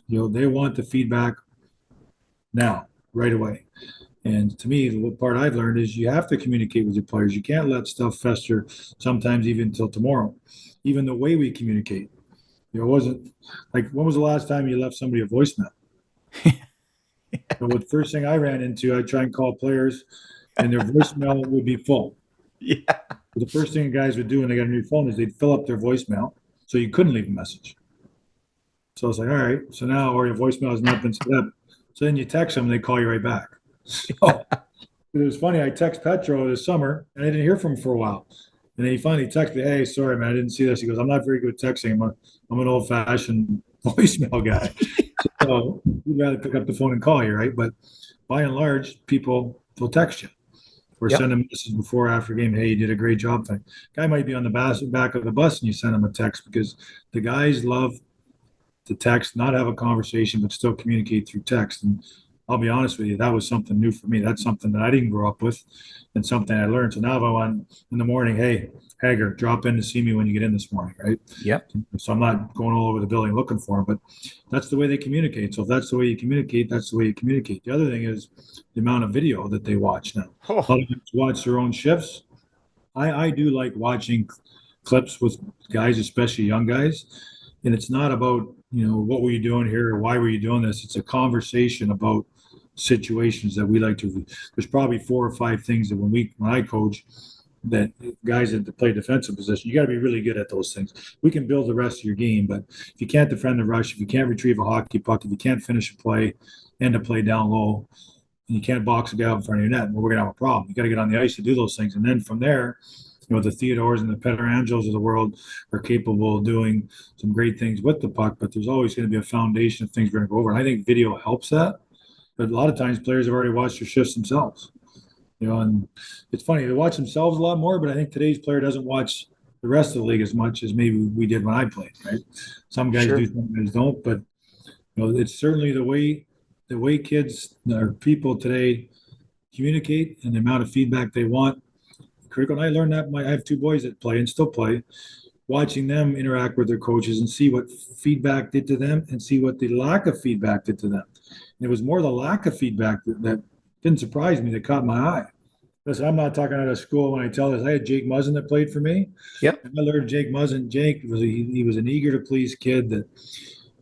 they want the feedback now, right away. And to me, the part I've learned is you have to communicate with your players. You can't let stuff fester sometimes even until tomorrow. Even the way we communicate. It wasn't like, when was the last time you left somebody a voicemail? The first thing I ran into, I'd try and call players, and their voicemail would be full. Yeah. The first thing guys would do when they got a new phone is they'd fill up their voicemail, so you couldn't leave a message. So I was like, all right, so now, or your voicemail has not been set up. So then you text them, and they call you right back. So it was funny. I text Petro this summer, and I didn't hear from him for a while. And then he finally texted me, hey, sorry, man, I didn't see this. He goes, I'm not very good at texting. I'm an old-fashioned voicemail guy. So you'd rather pick up the phone and call you, right? But by and large, people will text you or send a message before or after game. Hey, you did a great job. Guy might be on the back of the bus and you send him a text, because the guys love to text, not have a conversation, but still communicate through text. And I'll be honest with you, that was something new for me. That's something that I didn't grow up with and something I learned. So now if I want in the morning, hey, Hager, drop in to see me when you get in this morning, right? Yep. So I'm not going all over the building looking for them, but that's the way they communicate. So if that's the way you communicate, that's the way you communicate. The other thing is the amount of video that they watch now. A Oh, lot of them watch their own shifts. I do like watching clips with guys, especially young guys. And it's not about, what were you doing here or why were you doing this? It's a conversation about situations that we like to. There's probably 4 or 5 things that when I coach, that guys that play defensive position, you got to be really good at those things. We can build the rest of your game, but if you can't defend the rush, if you can't retrieve a hockey puck, if you can't finish a play, end a play down low, and you can't box a guy out in front of your net, well, we're gonna have a problem. You got to get on the ice to do those things, and then from there, the Theodores and the Petterangelos of the world are capable of doing some great things with the puck. But there's always going to be a foundation of things we're going to go over, and I think video helps that. But a lot of times, players have already watched their shifts themselves. And it's funny, they watch themselves a lot more, but I think today's player doesn't watch the rest of the league as much as maybe we did when I played, right? Some guys sure. do, some guys don't, but it's certainly the way kids or people today communicate and the amount of feedback they want. Critical. And I learned that I have 2 boys that play and still play, watching them interact with their coaches and see what feedback did to them and see what the lack of feedback did to them. And it was more the lack of feedback that didn't surprise me, that caught my eye. Listen, I'm not talking out of school when I tell this. I had Jake Muzzin that played for me. Yep. And I learned Jake Muzzin. Jake he was an eager to please kid that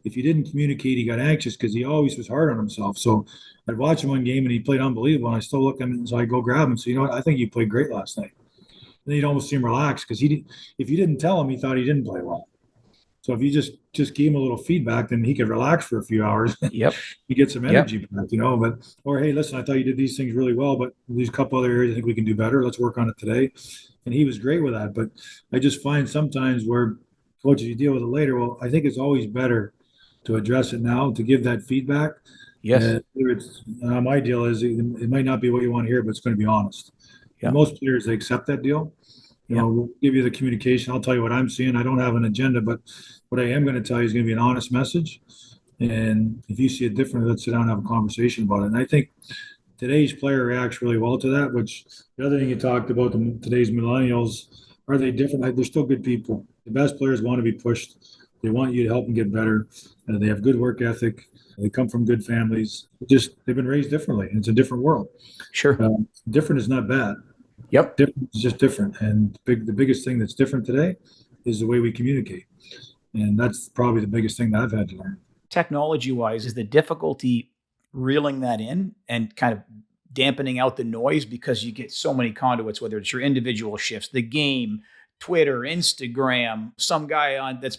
if you didn't communicate, he got anxious because he always was hard on himself. So I'd watch him one game and he played unbelievable. And I still look at him and so I go grab him. So, what? I think you played great last night. And then you'd almost see him relax because if you didn't tell him, he thought he didn't play well. So if you just gave him a little feedback, then he could relax for a few hours. Yep. You get some Yep. energy back, or hey, listen, I thought you did these things really well, but these couple other areas I think we can do better. Let's work on it today. And he was great with that. But I just find sometimes where coaches, you deal with it later. Well, I think it's always better to address it now, to give that feedback. Yes. My deal is it might not be what you want to hear, but it's going to be honest. Yeah. And most players, they accept that deal. We'll give you the communication. I'll tell you what I'm seeing. I don't have an agenda, but what I am going to tell you is going to be an honest message. And if you see it differently, let's sit down and have a conversation about it. And I think today's player reacts really well to that, which the other thing you talked about, today's millennials, are they different? They're still good people. The best players want to be pushed. They want you to help them get better. They have good work ethic. They come from good families. They've been raised differently. It's a different world. Sure. Different is not bad. Yep. Different is just different. And the biggest thing that's different today is the way we communicate. And that's probably the biggest thing that I've had to learn. Technology-wise, is the difficulty reeling that in and kind of dampening out the noise because you get so many conduits, whether it's your individual shifts, the game, Twitter, Instagram, some guy on that's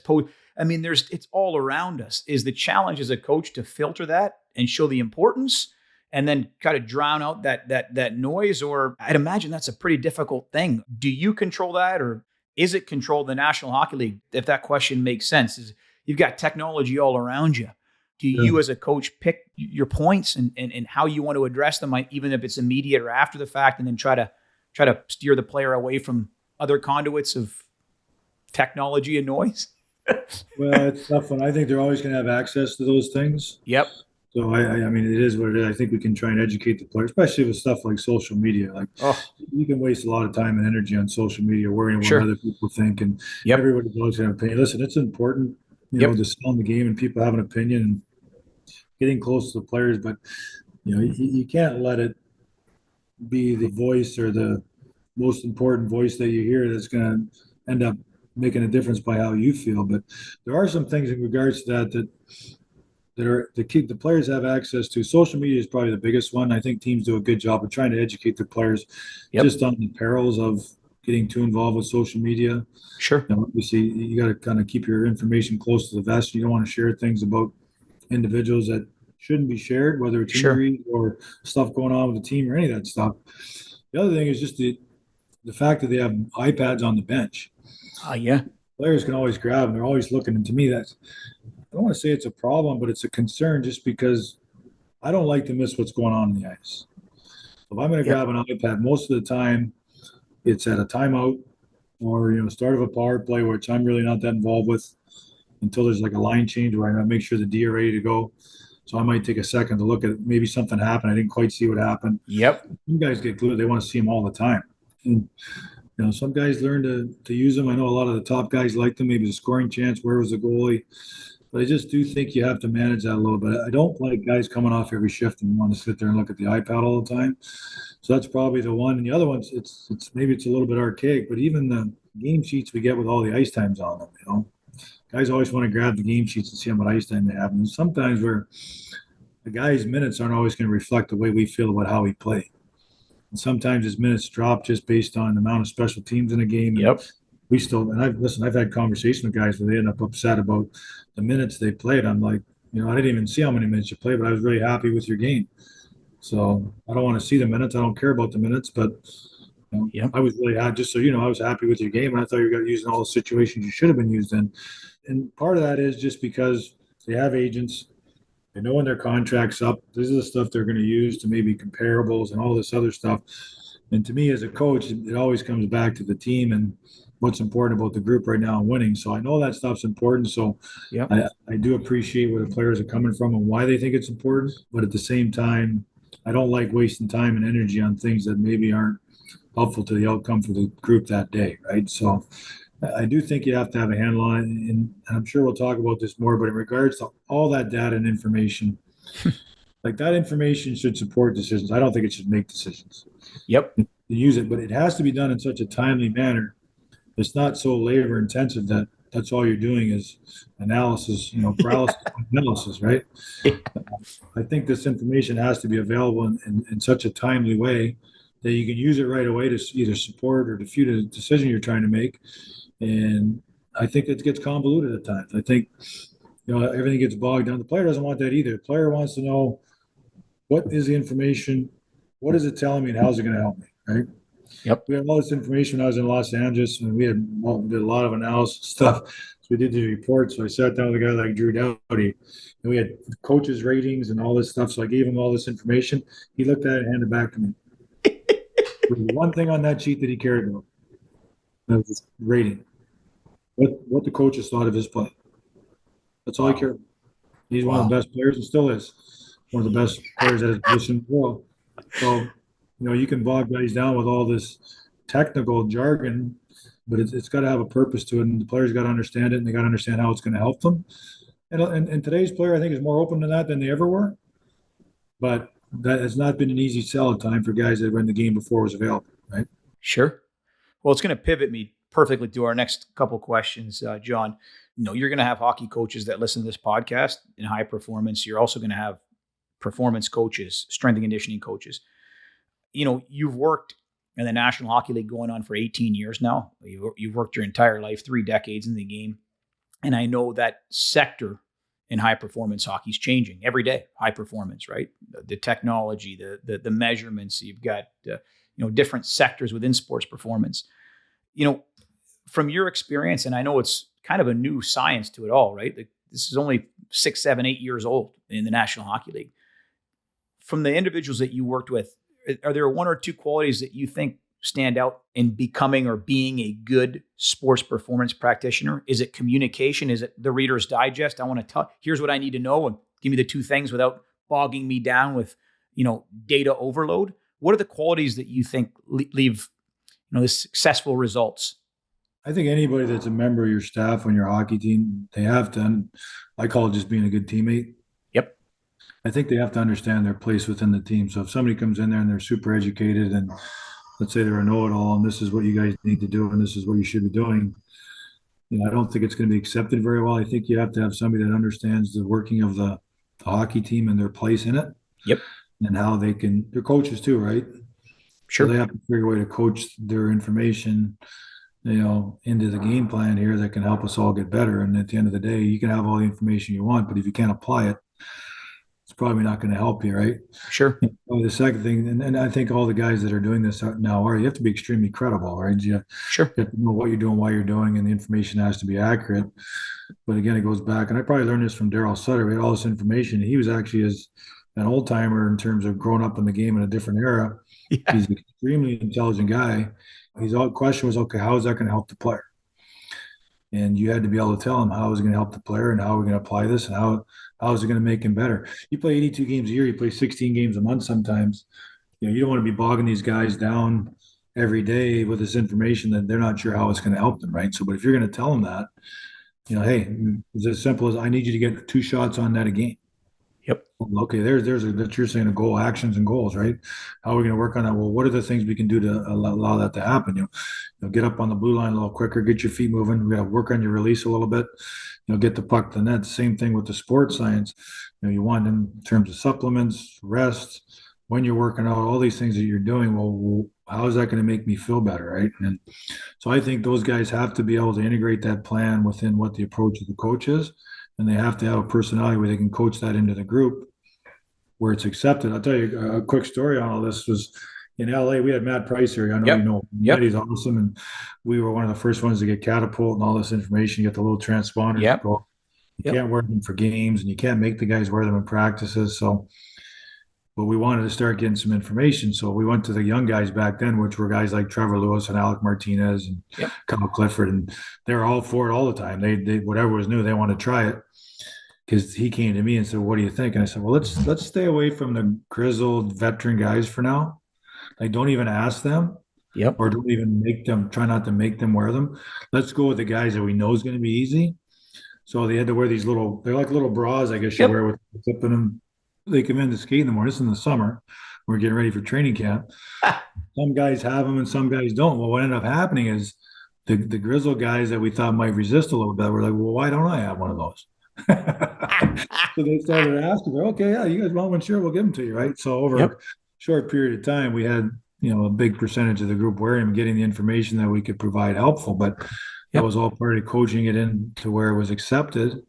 it's all around us. Is the challenge as a coach to filter that and show the importance and then kind of drown out that noise? Or I'd imagine that's a pretty difficult thing. Do you control that, or is it controlled in the National Hockey League? If that question makes sense, is you've got technology all around you. Do you as a coach pick your points and how you want to address them, even if it's immediate or after the fact, and then try to steer the player away from other conduits of technology and noise? Well, it's tough one. I think they're always going to have access to those things. Yep. So I mean, it is what it is. I think we can try and educate the player, especially with stuff like social media. Like you can waste a lot of time and energy on social media worrying what other people think, and everybody's always going to have an opinion. Listen, it's important, to sell in the game and people have an opinion and getting close to the players, but you can't let it be the voice or the most important voice that you hear that's going to end up making a difference by how you feel. But there are some things in regards to that are the players have access to. Social media is probably the biggest one. I think teams do a good job of trying to educate their players just on the perils of getting too involved with social media. Sure. Obviously, you got to kind of keep your information close to the vest. You don't want to share things about individuals that shouldn't be shared, whether it's injuries or stuff going on with the team or any of that stuff. The other thing is just the fact that they have iPads on the bench. Players can always grab them. They're always looking. And to me, I don't want to say it's a problem, but it's a concern just because I don't like to miss what's going on in the ice. If I'm going to grab an iPad, most of the time it's at a timeout or, start of a power play, which I'm really not that involved with until there's like a line change where I make sure the D are ready to go. So I might take a second to look at maybe something happened. I didn't quite see what happened. Yep. Some guys get glued. They want to see them all the time. And, some guys learn to use them. I know a lot of the top guys like them, maybe the scoring chance, where was the goalie? But I just do think you have to manage that a little bit. I don't like guys coming off every shift and want to sit there and look at the iPad all the time. So that's probably the one. And the other ones, it's maybe it's a little bit archaic, but even the game sheets we get with all the ice times on them, guys always want to grab the game sheets and see how much ice time they have. And sometimes where the guy's minutes aren't always going to reflect the way we feel about how he played. And sometimes his minutes drop just based on the amount of special teams in a game. Yep. I've had conversations with guys where they end up upset about the minutes they played. I'm like, I didn't even see how many minutes you played, but I was really happy with your game. So I don't want to see the minutes. I don't care about the minutes, but Yep. I was really happy. Just so you know, I was happy with your game, and I thought you got using all the situations you should have been used in. And part of that is just because they have agents. They know when their contract's up. This is the stuff they're going to use to maybe comparables and all this other stuff. And to me, as a coach, it always comes back to the team and what's important about the group right now and winning. So I know that stuff's important. So Yep. I do appreciate where the players are coming from and why they think it's important. But at the same time, I don't like wasting time and energy on things that maybe aren't helpful to the outcome for the group that day, right? So I do think you have to have a handle on it, and I'm sure we'll talk about this more, but in regards to all that data and information, like that information should support decisions. I don't think it should make decisions. Yep. To use it, but it has to be done in such a timely manner. It's not so labor intensive that that's all you're doing is analysis, paralysis analysis, right? I think this information has to be available in such a timely way that you can use it right away to either support or defeat a decision you're trying to make. And I think it gets convoluted at times. I think, everything gets bogged down. The player doesn't want that either. The player wants to know, what is the information? What is it telling me, and how's it going to help me? Right? Yep. We had all this information when I was in Los Angeles, and we did a lot of analysis stuff. So we did the report. So I sat down with a guy like Drew Doughty, and we had coaches' ratings and all this stuff. So I gave him all this information. He looked at it and handed it back to me. There was one thing on that sheet that he cared about. That was his rating. What the coaches thought of his play. That's all he cared about. He's one of the best players and still is one of the best players at his position in the world. So, you can bog guys down with all this technical jargon, but it's got to have a purpose to it, and the players got to understand it, and they got to understand how it's going to help them. And today's player, I think, is more open to that than they ever were. But that has not been an easy sell at time for guys that were in the game before it was available, right? Sure. Well, it's going to pivot me perfectly to our next couple questions, John. You're going to have hockey coaches that listen to this podcast in high performance. You're also going to have performance coaches, strength and conditioning coaches. You've worked in the National Hockey League going on for 18 years now. You've worked your entire life, 3 decades in the game. And I know that sector in high performance hockey is changing every day. High performance, right? The technology, the measurements. You've got different sectors within sports performance. From your experience, and I know it's kind of a new science to it all, right? This is only 6, 7, 8 years old in the National Hockey League. From the individuals that you worked with, are there 1 or 2 qualities that you think stand out in becoming or being a good sports performance practitioner? Is it communication? Is it the Reader's Digest? I want to tell, here's what I need to know, and give me the 2 things without bogging me down with, data overload. What are the qualities that you think leave, the successful results? I think anybody that's a member of your staff on your hockey team, they have to, I call it just being a good teammate. Yep. I think they have to understand their place within the team. So if somebody comes in there and they're super educated and let's say they're a know-it-all and this is what you guys need to do and this is what you should be doing, I don't think it's going to be accepted very well. I think you have to have somebody that understands the working of the hockey team and their place in it. Yep. And how they're coaches too, right? Sure. So they have to figure a way to coach their information, into the game plan here that can help us all get better. And at the end of the day, you can have all the information you want, but if you can't apply it, it's probably not going to help you, right? Sure. The second thing, and I think all the guys that are doing this now you have to be extremely credible, right? Sure. You have to know what you're doing, why you're doing, and the information has to be accurate. But again, it goes back, and I probably learned this from Daryl Sutter. We had all this information. He was actually an old timer in terms of growing up in the game in a different era. Yeah. He's an extremely intelligent guy. His question was, okay, how is that going to help the player? And you had to be able to tell him how is it going to help the player and how we're going to apply this and how How is it going to make him better? You play 82 games a year. You play 16 games a month sometimes. You don't want to be bogging these guys down every day with this information that they're not sure how it's going to help them, right? So, but if you're going to tell them that, hey, it's as simple as I need you to get 2 shots on net a game. Yep. Okay, that you're saying a goal, actions and goals, right? How are we going to work on that? Well, what are the things we can do to allow that to happen? Get up on the blue line a little quicker, get your feet moving. We got to work on your release a little bit. Get the puck to the net. Same thing with the sports science. You want in terms of supplements, rest, when you're working out, all these things that you're doing. Well, how is that going to make me feel better, right? And so I think those guys have to be able to integrate that plan within what the approach of the coach is, and they have to have a personality where they can coach that into the group where it's accepted. I'll tell you a quick story on all this was in LA. We had Matt Price here. I know you know. Yep. He's awesome, and we were one of the first ones to get catapult and all this information. You get the little transponders. Yep. You can't wear them for games, and you can't make the guys wear them in practices. So, but we wanted to start getting some information. So we went to the young guys back then, which were guys like Trevor Lewis and Alec Martinez and Kyle Clifford, and they're all for it all the time. They whatever was new, they want to try it. Because he came to me and said, "What do you think?" And I said, "Well, let's stay away from the grizzled veteran guys for now. Like, don't even ask them, or don't even try not to make them wear them. Let's go with the guys that we know is going to be easy." So they had to wear these they're like little bras, I guess you wear with clipping them. They come in to skate in the morning. This is in the summer. We're getting ready for training camp. Some guys have them and some guys don't. Well, what ended up happening is the grizzled guys that we thought might resist a little bit were like, "Well, why don't I have one of those?" So they started asking, "Okay, yeah, you guys want one? Sure, we'll give them to you, right?" So over a short period of time, we had a big percentage of the group wearing them, getting the information that we could provide helpful. But that was all part of coaching it in to where it was accepted.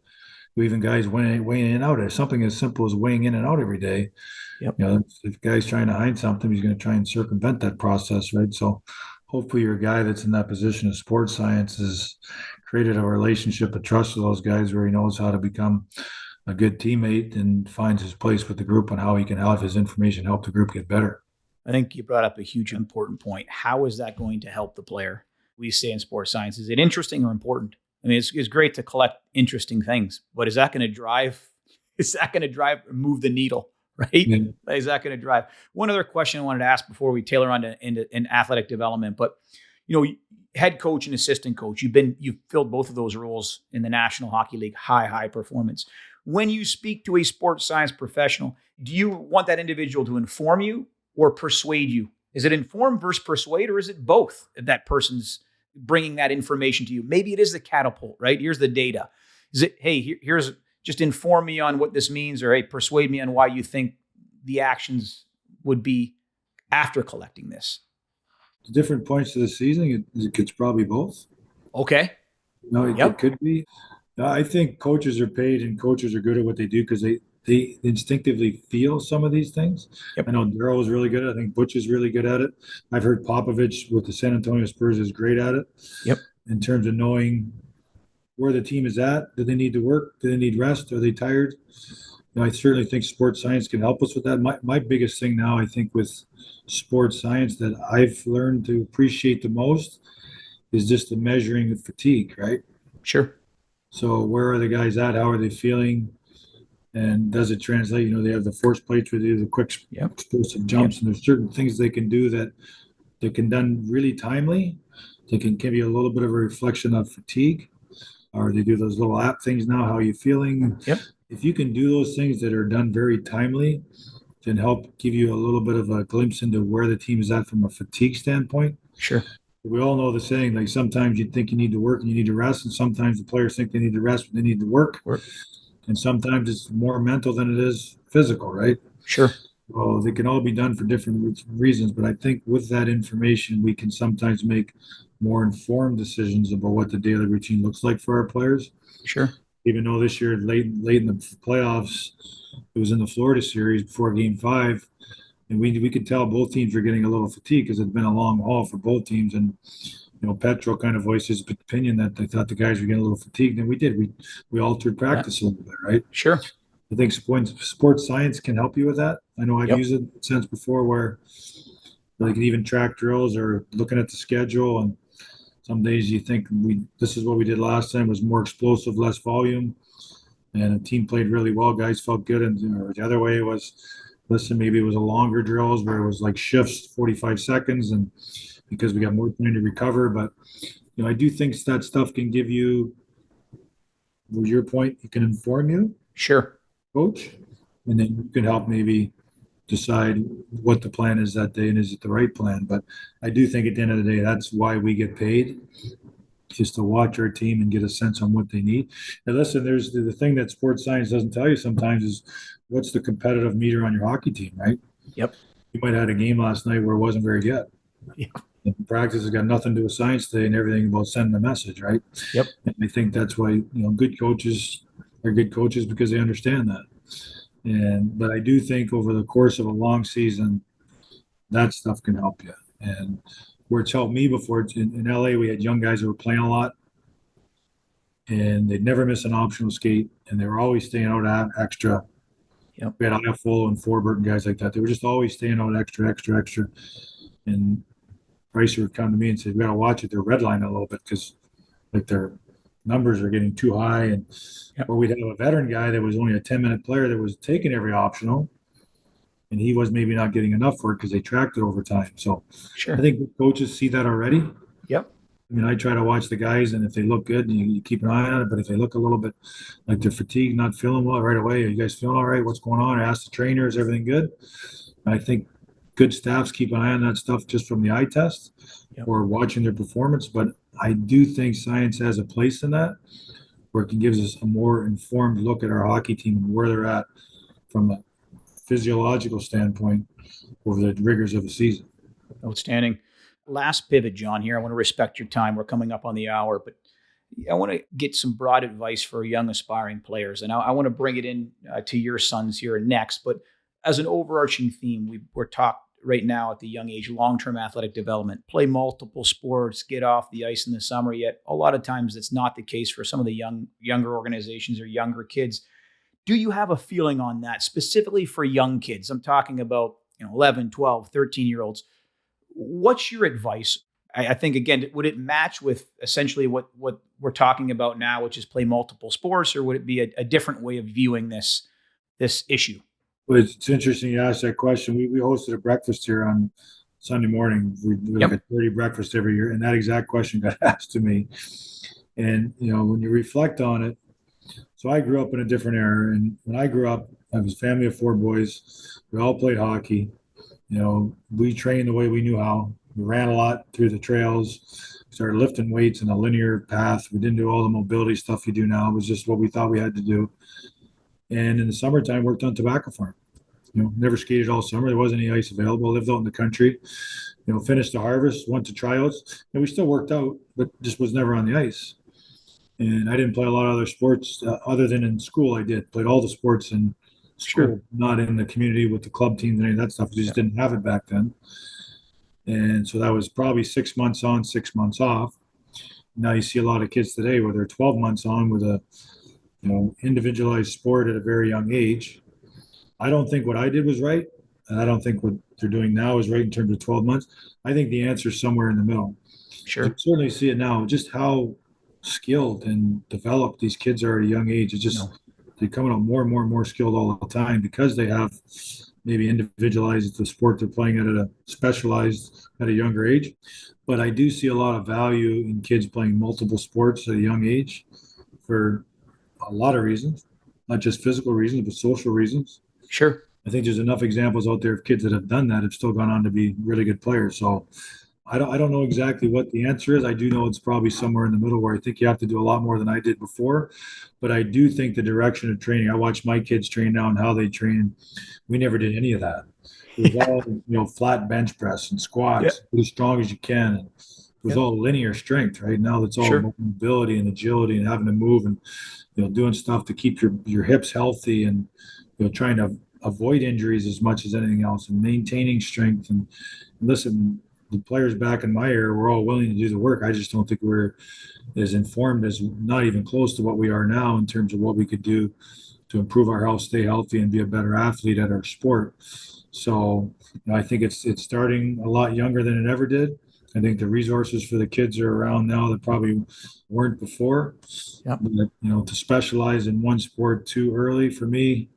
Even guys weighing in and out. Something as simple as weighing in and out every day. If a guy's trying to hide something, he's going to try and circumvent that process, right? So hopefully you're a guy that's in that position of sports science has created a relationship of trust with those guys where he knows how to become a good teammate and finds his place with the group and how he can have his information help the group get better. I think you brought up a huge important point. How is that going to help the player? We say in sports science, is it interesting or important? I mean, it's great to collect interesting things, but is that going to drive, move the needle, right? Yeah. Is that going to drive? One other question I wanted to ask before we tailor on to in athletic development, but head coach and assistant coach, you've filled both of those roles in the National Hockey League, high performance. When you speak to a sports science professional, do you want that individual to inform you or persuade you? Is it inform versus persuade, or is it both? That person's bringing that information to you. Maybe it is the catapult, right? Here's the data. Is it, hey, here's just inform me on what this means, or hey, persuade me on why you think the actions would be after collecting this? Different points of the season, it's probably both. Okay. No, it could be. I think coaches are paid and coaches are good at what they do because they instinctively feel some of these things. I know Darryl is really good at it. I think Butch is really good at it. I've heard Popovich with the San Antonio Spurs is great at it. In terms of knowing where the team is at. Do they need to work? Do they need rest? Are they tired? I certainly think sports science can help us with that. My biggest thing now, I think, with sports science that I've learned to appreciate the most is just the measuring of fatigue, right? Sure. So where are the guys at? How are they feeling? And does it translate? They have the force plates where they do the quick explosive jumps, and there's certain things they can do that they can done really timely. They can give you a little bit of a reflection of fatigue, or they do those little app things now. How are you feeling? If you can do those things that are done very timely, can help give you a little bit of a glimpse into where the team is at from a fatigue standpoint. Sure. We all know the saying, like sometimes you think you need to work and you need to rest, and sometimes the players think they need to rest but they need to work. And sometimes it's more mental than it is physical, right? Sure. Well, they can all be done for different reasons, but I think with that information, we can sometimes make more informed decisions about what the daily routine looks like for our players. Sure. Even though this year, late in the playoffs, it was in the Florida series before Game 5, and we could tell both teams were getting a little fatigued because it's been a long haul for both teams. And Petro kind of voiced his opinion that they thought the guys were getting a little fatigued, and we did. We altered practice a little bit, right? Sure. I think sports science can help you with that. I know I've used it since before where they can even track drills or looking at the schedule, and some days you think this is what we did last time was more explosive, less volume. and the team played really well. Guys felt good, and or the other way was, listen, maybe it was a longer drills where it was like shifts, 45 seconds, and because we got more time to recover. But I do think that stuff can give you, with your point, it can inform you, Sure. coach, and then you can help maybe decide what the plan is that day and is it the right plan. But I do think at the end of the day, that's why we get paid, just to watch our team and get a sense on what they need. And listen, there's the thing that sports science doesn't tell you sometimes is what's the competitive meter on your hockey team, right? Yep. You might have had a game last night where it wasn't very good. Yeah. And practice has got nothing to do with science today and everything about sending a message, right? Yep. And I think that's why good coaches are good coaches because they understand that. But I do think over the course of a long season, that stuff can help you. And where it's helped me before, in LA, we had young guys who were playing a lot, and they'd never miss an optional skate, and they were always staying out extra. Yep. We had Iafolo and Forbert and guys like that. They were just always staying out extra. And Pricer would come to me and say, "We got to watch it. They're redlining a little bit because like their numbers are getting too high." And or we'd have a veteran guy that was only a 10-minute player that was taking every optional, and he was maybe not getting enough for it because they tracked it over time. So Sure. I think coaches see that already. Yep. I mean, I try to watch the guys, and if they look good, you keep an eye on it. But if they look a little bit like they're fatigued, not feeling well right away, are you guys feeling all right? What's going on? I ask the trainer, is everything good? I think good staffs keep an eye on that stuff just from the eye test or watching their performance. But I do think science has a place in that, where it can give us a more informed look at our hockey team and where they're at from a physiological standpoint over the rigors of the season. Outstanding. Last pivot, John, here. I want to respect your time. We're coming up on the hour, but I want to get some broad advice for young aspiring players. And I want to bring it in to your sons here next. But as an overarching theme, we're talking right now at the young age, long-term athletic development, play multiple sports, get off the ice in the summer. Yet a lot of times it's not the case for some of the younger organizations or younger kids. Do you have a feeling on that specifically for young kids? I'm talking about 11, 12, 13-year-olds. What's your advice? I think, again, would it match with essentially what we're talking about now, which is play multiple sports, or would it be a different way of viewing this issue? Well, it's interesting you asked that question. We hosted a breakfast here on Sunday morning. We do like a 30 breakfast every year, and that exact question got asked to me. And, when you reflect on it, so I grew up in a different era. And when I grew up, I was a family of 4 boys. We all played hockey. We trained the way we knew how. We ran a lot through the trails, started lifting weights in a linear path. We didn't do all the mobility stuff you do now. It was just what we thought we had to do. And in the summertime, worked on tobacco farm. Never skated all summer. There wasn't any ice available. Lived out in the country. Finished the harvest, went to tryouts, and we still worked out, but just was never on the ice. And I didn't play a lot of other sports other than in school. I played all the sports in school, not in the community with the club teams and any of that stuff. We just didn't have it back then. And so that was probably 6 months on, 6 months off. Now you see a lot of kids today where they're 12 months on with a individualized sport at a very young age. I don't think what I did was right, and I don't think what they're doing now is right in terms of 12 months. I think the answer is somewhere in the middle. Sure. You certainly see it now, just how skilled and developed these kids are at a young age. It's just they're coming out more and more and more skilled all the time because they have maybe individualized the sport they're playing at a specialized at a younger age. But I do see a lot of value in kids playing multiple sports at a young age for a lot of reasons, not just physical reasons, but social reasons. Sure. I think there's enough examples out there of kids that have done that have still gone on to be really good players. So I don't know exactly what the answer is. I do know it's probably somewhere in the middle where I think you have to do a lot more than I did before. But I do think the direction of training, I watch my kids train now and how they train. We never did any of that. It was all, flat bench press and squats, be as strong as you can. And it was all linear strength. Right now, it's all about mobility and agility and having to move and doing stuff to keep your hips healthy and trying to avoid injuries as much as anything else and maintaining strength. And listen, the players back in my era were all willing to do the work. I just don't think we're as informed as, not even close to what we are now in terms of what we could do to improve our health, stay healthy, and be a better athlete at our sport. So I think it's starting a lot younger than it ever did. I think the resources for the kids are around now that probably weren't before. Yep. But, to specialize in one sport too early for me,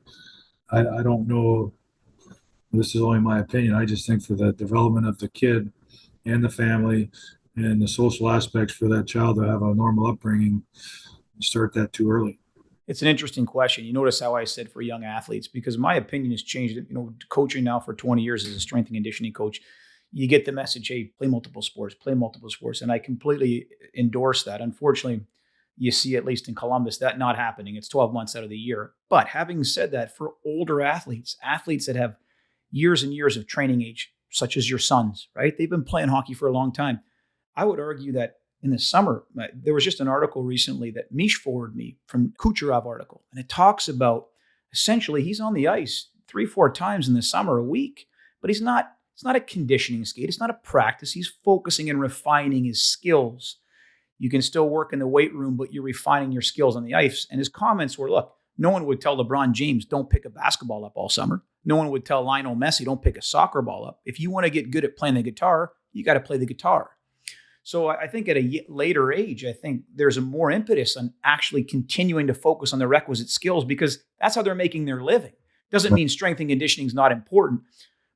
I don't know. This is only my opinion. I just think for the development of the kid and the family and the social aspects for that child to have a normal upbringing, start that too early. It's an interesting question. You notice how I said for young athletes, because my opinion has changed. Coaching now for 20 years as a strength and conditioning coach, you get the message, hey, play multiple sports. And I completely endorse that. Unfortunately, you see, at least in Columbus, that not happening. It's 12 months out of the year. But having said that, for older athletes that have years and years of training age, such as your sons, right? They've been playing hockey for a long time. I would argue that in the summer, there was just an article recently that Mish forwarded me from Kucherov article. And it talks about essentially he's on the ice 3-4 times in the summer a week, but it's not a conditioning skate. It's not a practice. He's focusing and refining his skills. You can still work in the weight room, but you're refining your skills on the ice. And his comments were, look, no one would tell LeBron James, don't pick a basketball up all summer. No one would tell Lionel Messi, don't pick a soccer ball up. If you want to get good at playing the guitar, you got to play the guitar. So I think at a later age, I think there's a more impetus on actually continuing to focus on the requisite skills because that's how they're making their living. Doesn't mean strength and conditioning is not important.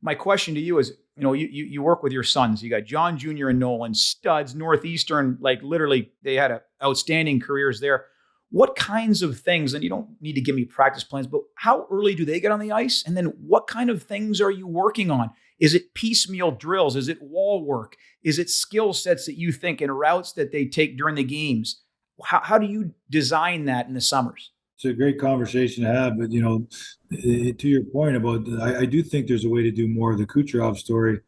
My question to you is, you work with your sons. You got John Jr. and Nolan, studs, Northeastern, like literally they had outstanding careers there. What kinds of things, and you don't need to give me practice plans, but how early do they get on the ice? And then what kind of things are you working on? Is it piecemeal drills? Is it wall work? Is it skill sets that you think and routes that they take during the games? How do you design that in the summers? It's a great conversation to have, but to your point about, I do think there's a way to do more of the Kucherov story.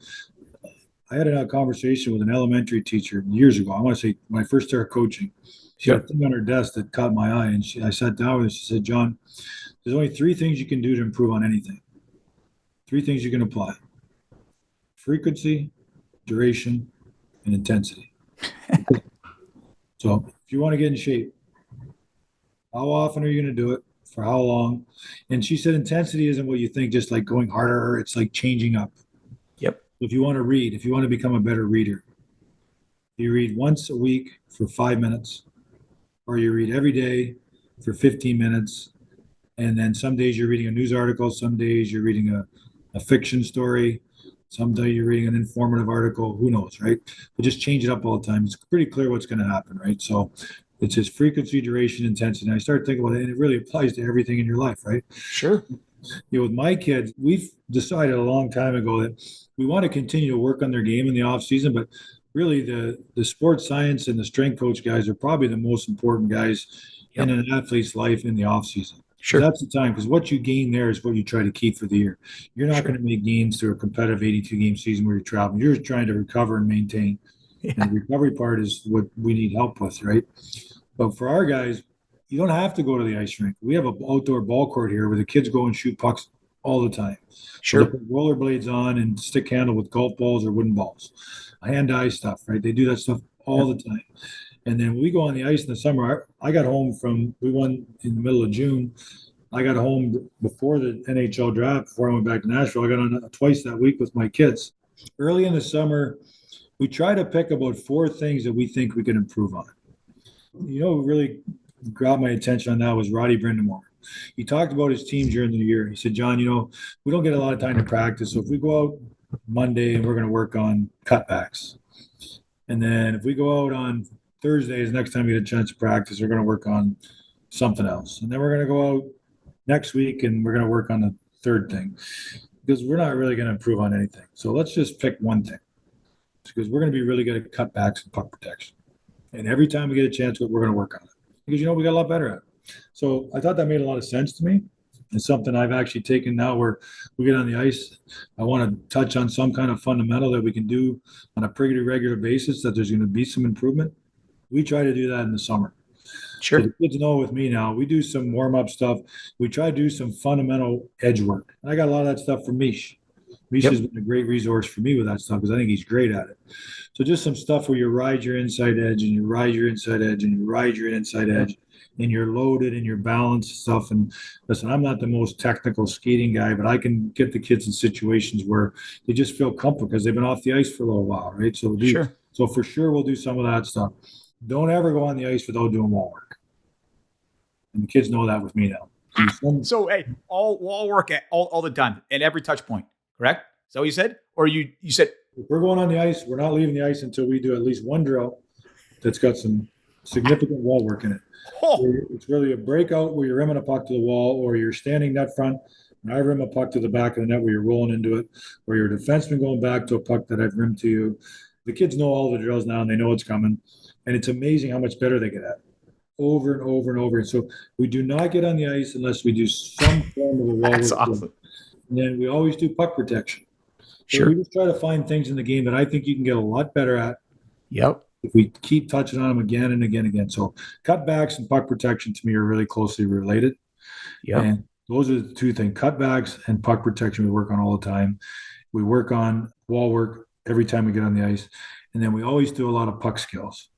I had a conversation with an elementary teacher years ago. I want to say when I first started coaching. She had a thing on her desk that caught my eye, and I sat down with her. She said, "John, there's only 3 things you can do to improve on anything. 3 things you can apply: frequency, duration, and intensity." So if you want to get in shape, how often are you going to do it? For how long? And she said intensity isn't what you think, just like going harder. It's like changing up. Yep. If you want to read, if you want to become a better reader, you read once a week for 5 minutes, or you read every day for 15 minutes. And then some days you're reading a news article, some days you're reading a fiction story, some day you're reading an informative article, who knows, right? But just change it up all the time. It's pretty clear what's going to happen, right? So it's just frequency, duration, intensity. And I started thinking about it, and it really applies to everything in your life, right? Sure. With my kids, we've decided a long time ago that we want to continue to work on their game in the off season, but really the sports science and the strength coach guys are probably the most important guys in an athlete's life in the off season. Sure. That's the time, because what you gain there is what you try to keep for the year. You're not going to make gains through a competitive 82-game season where you're traveling. You're trying to recover and maintain. Yeah. And the recovery part is what we need help with, right? But for our guys, you don't have to go to the ice rink. We have an outdoor ball court here where the kids go and shoot pucks all the time. Sure. So they put rollerblades on and stick handle with golf balls or wooden balls. Hand-eye stuff, right? They do that stuff all the time. And then when we go on the ice in the summer, I got home we won in the middle of June. I got home before the NHL draft, before I went back to Nashville. I got on twice that week with my kids. Early in the summer, we try to pick about 4 things that we think we can improve on. What really grabbed my attention on that was Roddy Brindamore. He talked about his team during the year. He said, "John, we don't get a lot of time to practice. So if we go out Monday and we're going to work on cutbacks. And then if we go out on Thursday is the next time we get a chance to practice, we're going to work on something else. And then we're going to go out next week and we're going to work on the third thing, because we're not really going to improve on anything. So let's just pick one thing, because we're going to be really good at cutbacks and puck protection. And every time we get a chance, we're going to work on it, because we got a lot better at it." So I thought that made a lot of sense to me. It's something I've actually taken now where we get on the ice. I want to touch on some kind of fundamental that we can do on a pretty regular basis, that there's going to be some improvement. We try to do that in the summer. Sure. So the kids know with me now, we do some warm-up stuff. We try to do some fundamental edge work. And I got a lot of that stuff from Mish. Mish has been a great resource for me with that stuff, because I think he's great at it. So just some stuff where you ride your inside edge and you ride your inside edge and you ride your inside edge. And you're loaded and you're balanced stuff. And listen, I'm not the most technical skating guy, but I can get the kids in situations where they just feel comfortable because they've been off the ice for a little while, right? So So for sure, we'll do some of that stuff. Don't ever go on the ice without doing wall work. And the kids know that with me now. So, hey, all wall work all the time at every touch point, correct? Is that what you said? Or you said, if we're going on the ice, we're not leaving the ice until we do at least one drill that's got some significant wall work in it. oh, It's really a breakout where you're rimming a puck to the wall, or you're standing net front and I rim a puck to the back of the net where you're rolling into it, or you're a defenseman going back to a puck that I've rimmed to you. The kids know all the drills now and they know what's coming. And it's amazing how much better they get at it over and over and over. And so we do not get on the ice unless we do some form of a wall. that's awesome. And then we always do puck protection. Sure. So we just try to find things in the game that I think you can get a lot better at. Yep. If we keep touching on them again and again and again. So cutbacks and puck protection to me are really closely related. Yeah. And those are the two things. Cutbacks and puck protection we work on all the time. We work on wall work every time we get on the ice. And then we always do a lot of puck skills.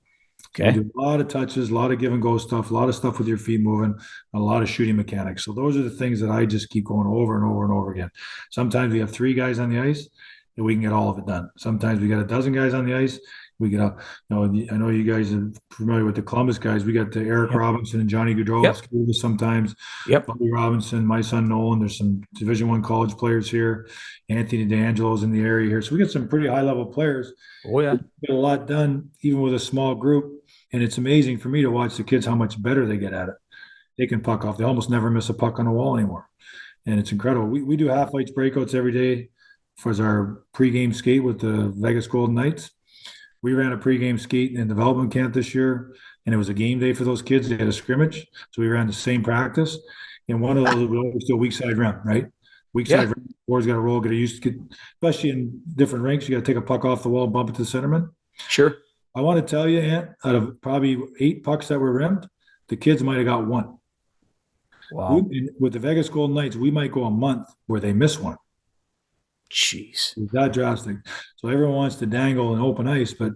Okay. We do a lot of touches, a lot of give and go stuff, a lot of stuff with your feet moving, a lot of shooting mechanics. So those are the things that I just keep going over and over and over again. Sometimes we have 3 guys on the ice and we can get all of it done. Sometimes we got a dozen guys on the ice. We get up. I know you guys are familiar with the Columbus guys. We got the Eric Robinson and Johnny Gaudreau. Yep. Sometimes. Yep. Bobby Robinson, my son Nolan. There's some Division I college players here. Anthony D'Angelo's in the area here. So we got some pretty high level players. Oh yeah. We get a lot done even with a small group. And it's amazing for me to watch the kids how much better they get at it. They can puck off. They almost never miss a puck on the wall anymore. And it's incredible. We do half lights breakouts every day for our pregame skate with the Vegas Golden Knights. We ran a pregame skate in development camp this year, and it was a game day for those kids. They had a scrimmage. So we ran the same practice. And one of those, we always do a weak side rim, right? Weak side rim. Boards got to roll, get used to get, especially in different rinks. You got to take a puck off the wall, bump it to the centerman. Sure. I want to tell you, Ant, out of probably 8 pucks that were rimmed, the kids might have got 1. Wow. With the Vegas Golden Knights, we might go a month where they miss 1. Jeez. It's that drastic. So everyone wants to dangle in open ice, but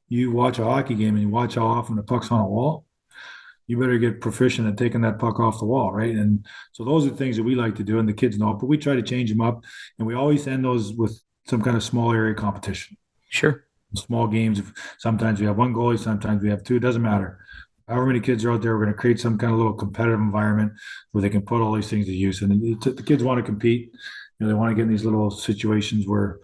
you watch a hockey game and you watch how often the puck's on a wall, you better get proficient at taking that puck off the wall, right? And so those are the things that we like to do, and the kids know it, but we try to change them up, and we always end those with some kind of small area competition. Sure. Small games. Sometimes we have 1 goalie, sometimes we have 2. It doesn't matter. However many kids are out there, we're going to create some kind of little competitive environment where they can put all these things to use. And the kids want to compete. They want to get in these little situations where,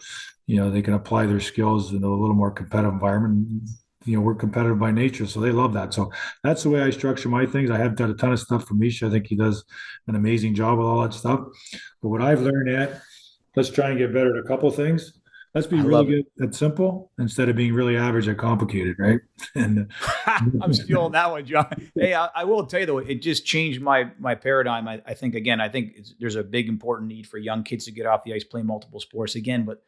they can apply their skills in a little more competitive environment. We're competitive by nature, so they love that. So that's the way I structure my things. I have done a ton of stuff for Misha. I think he does an amazing job with all that stuff. But what I've learned let's try and get better at a couple of things. Let's be really good at simple instead of being really average at complicated, right? And I'm feeling that one, John. Hey, I will tell you though, it just changed my paradigm. I think there's a big important need for young kids to get off the ice, play multiple sports again. But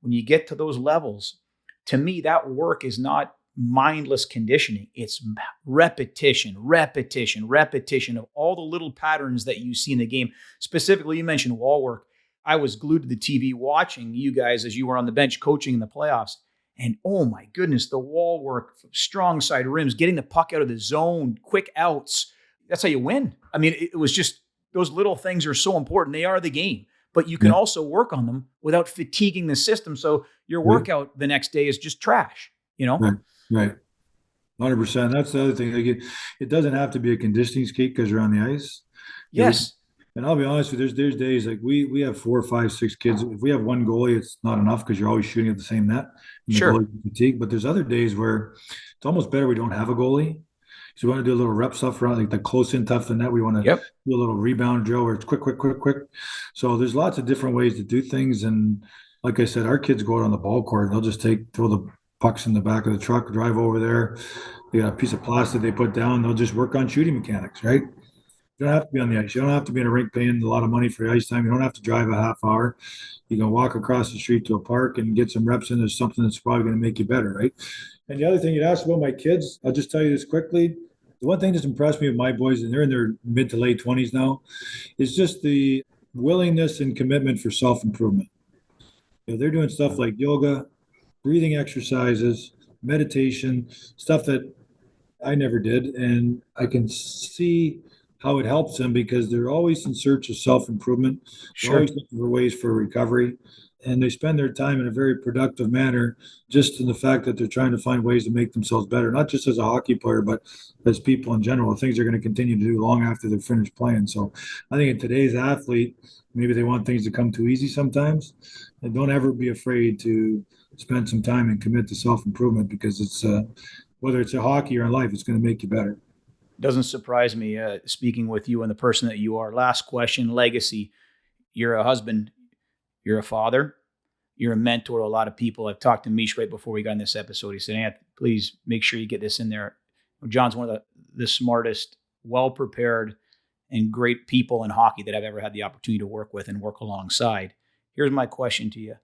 when you get to those levels, to me, that work is not mindless conditioning. It's repetition of all the little patterns that you see in the game. Specifically, you mentioned wall work. I was glued to the TV watching you guys as you were on the bench coaching in the playoffs. And oh my goodness, the wall work, strong side rims, getting the puck out of the zone, quick outs. That's how you win. I mean, it was just, those little things are so important. They are the game, but you can also work on them without fatiguing the system. So your workout the next day is just trash, Right. 100%. That's the other thing. It doesn't have to be a conditioning skate because you're on the ice. Yes. And I'll be honest with you, there's days like we have 4, 5, 6 kids. If we have 1 goalie, it's not enough because you're always shooting at the same net. And sure. The goalie fatigue. But there's other days where it's almost better we don't have a goalie. So we want to do a little rep stuff around, like the close in tough the net. We want to do a little rebound drill where it's quick. So there's lots of different ways to do things. And like I said, our kids go out on the ball court and they'll just throw the pucks in the back of the truck, drive over there. They got a piece of plastic they put down. They'll just work on shooting mechanics, right? You don't have to be on the ice. You don't have to be in a rink paying a lot of money for ice time. You don't have to drive a half hour. You can walk across the street to a park and get some reps in. There's something that's probably going to make you better, right? And the other thing you'd ask about my kids, I'll just tell you this quickly. The one thing that's impressed me with my boys, and they're in their mid to late 20s now, is just the willingness and commitment for self-improvement. They're doing stuff like yoga, breathing exercises, meditation, stuff that I never did. And I can see how it helps them because they're always in search of self-improvement. They're Sure. always looking for ways for recovery. And they spend their time in a very productive manner, just in the fact that they're trying to find ways to make themselves better, not just as a hockey player, but as people in general, things they're going to continue to do long after they're finished playing. So I think in today's athlete, maybe they want things to come too easy sometimes. And don't ever be afraid to spend some time and commit to self-improvement because it's whether it's a hockey or in life, it's going to make you better. Doesn't surprise me, speaking with you and the person that you are. Last question, legacy. You're a husband, you're a father, you're a mentor to a lot of people. I've talked to Mish right before we got in this episode. He said, Anth, please make sure you get this in there. John's one of the smartest, well-prepared, and great people in hockey that I've ever had the opportunity to work with and work alongside. Here's my question to you.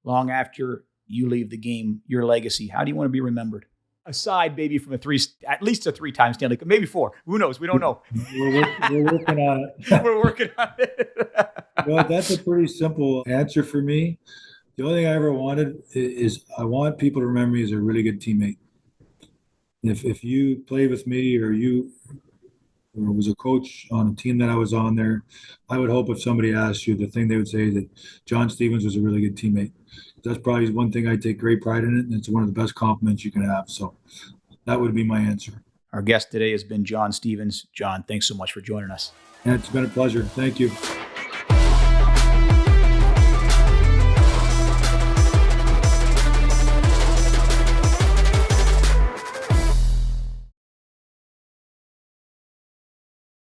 Long after you leave the game, your legacy, how do you want to be remembered? Aside, maybe from at least a 3-time Stanley Cup, maybe 4. Who knows? We don't know. We're working on it. We're working on it. Well, that's a pretty simple answer for me. The only thing I ever wanted is I want people to remember me as a really good teammate. If you played with me or you or was a coach on a team that I was on there, I would hope if somebody asked you, the thing they would say that John Stevens was a really good teammate. That's probably one thing I take great pride in it, and it's one of the best compliments you can have. So that would be my answer. Our guest today has been John Stevens. John, thanks so much for joining us. And it's been a pleasure. Thank you.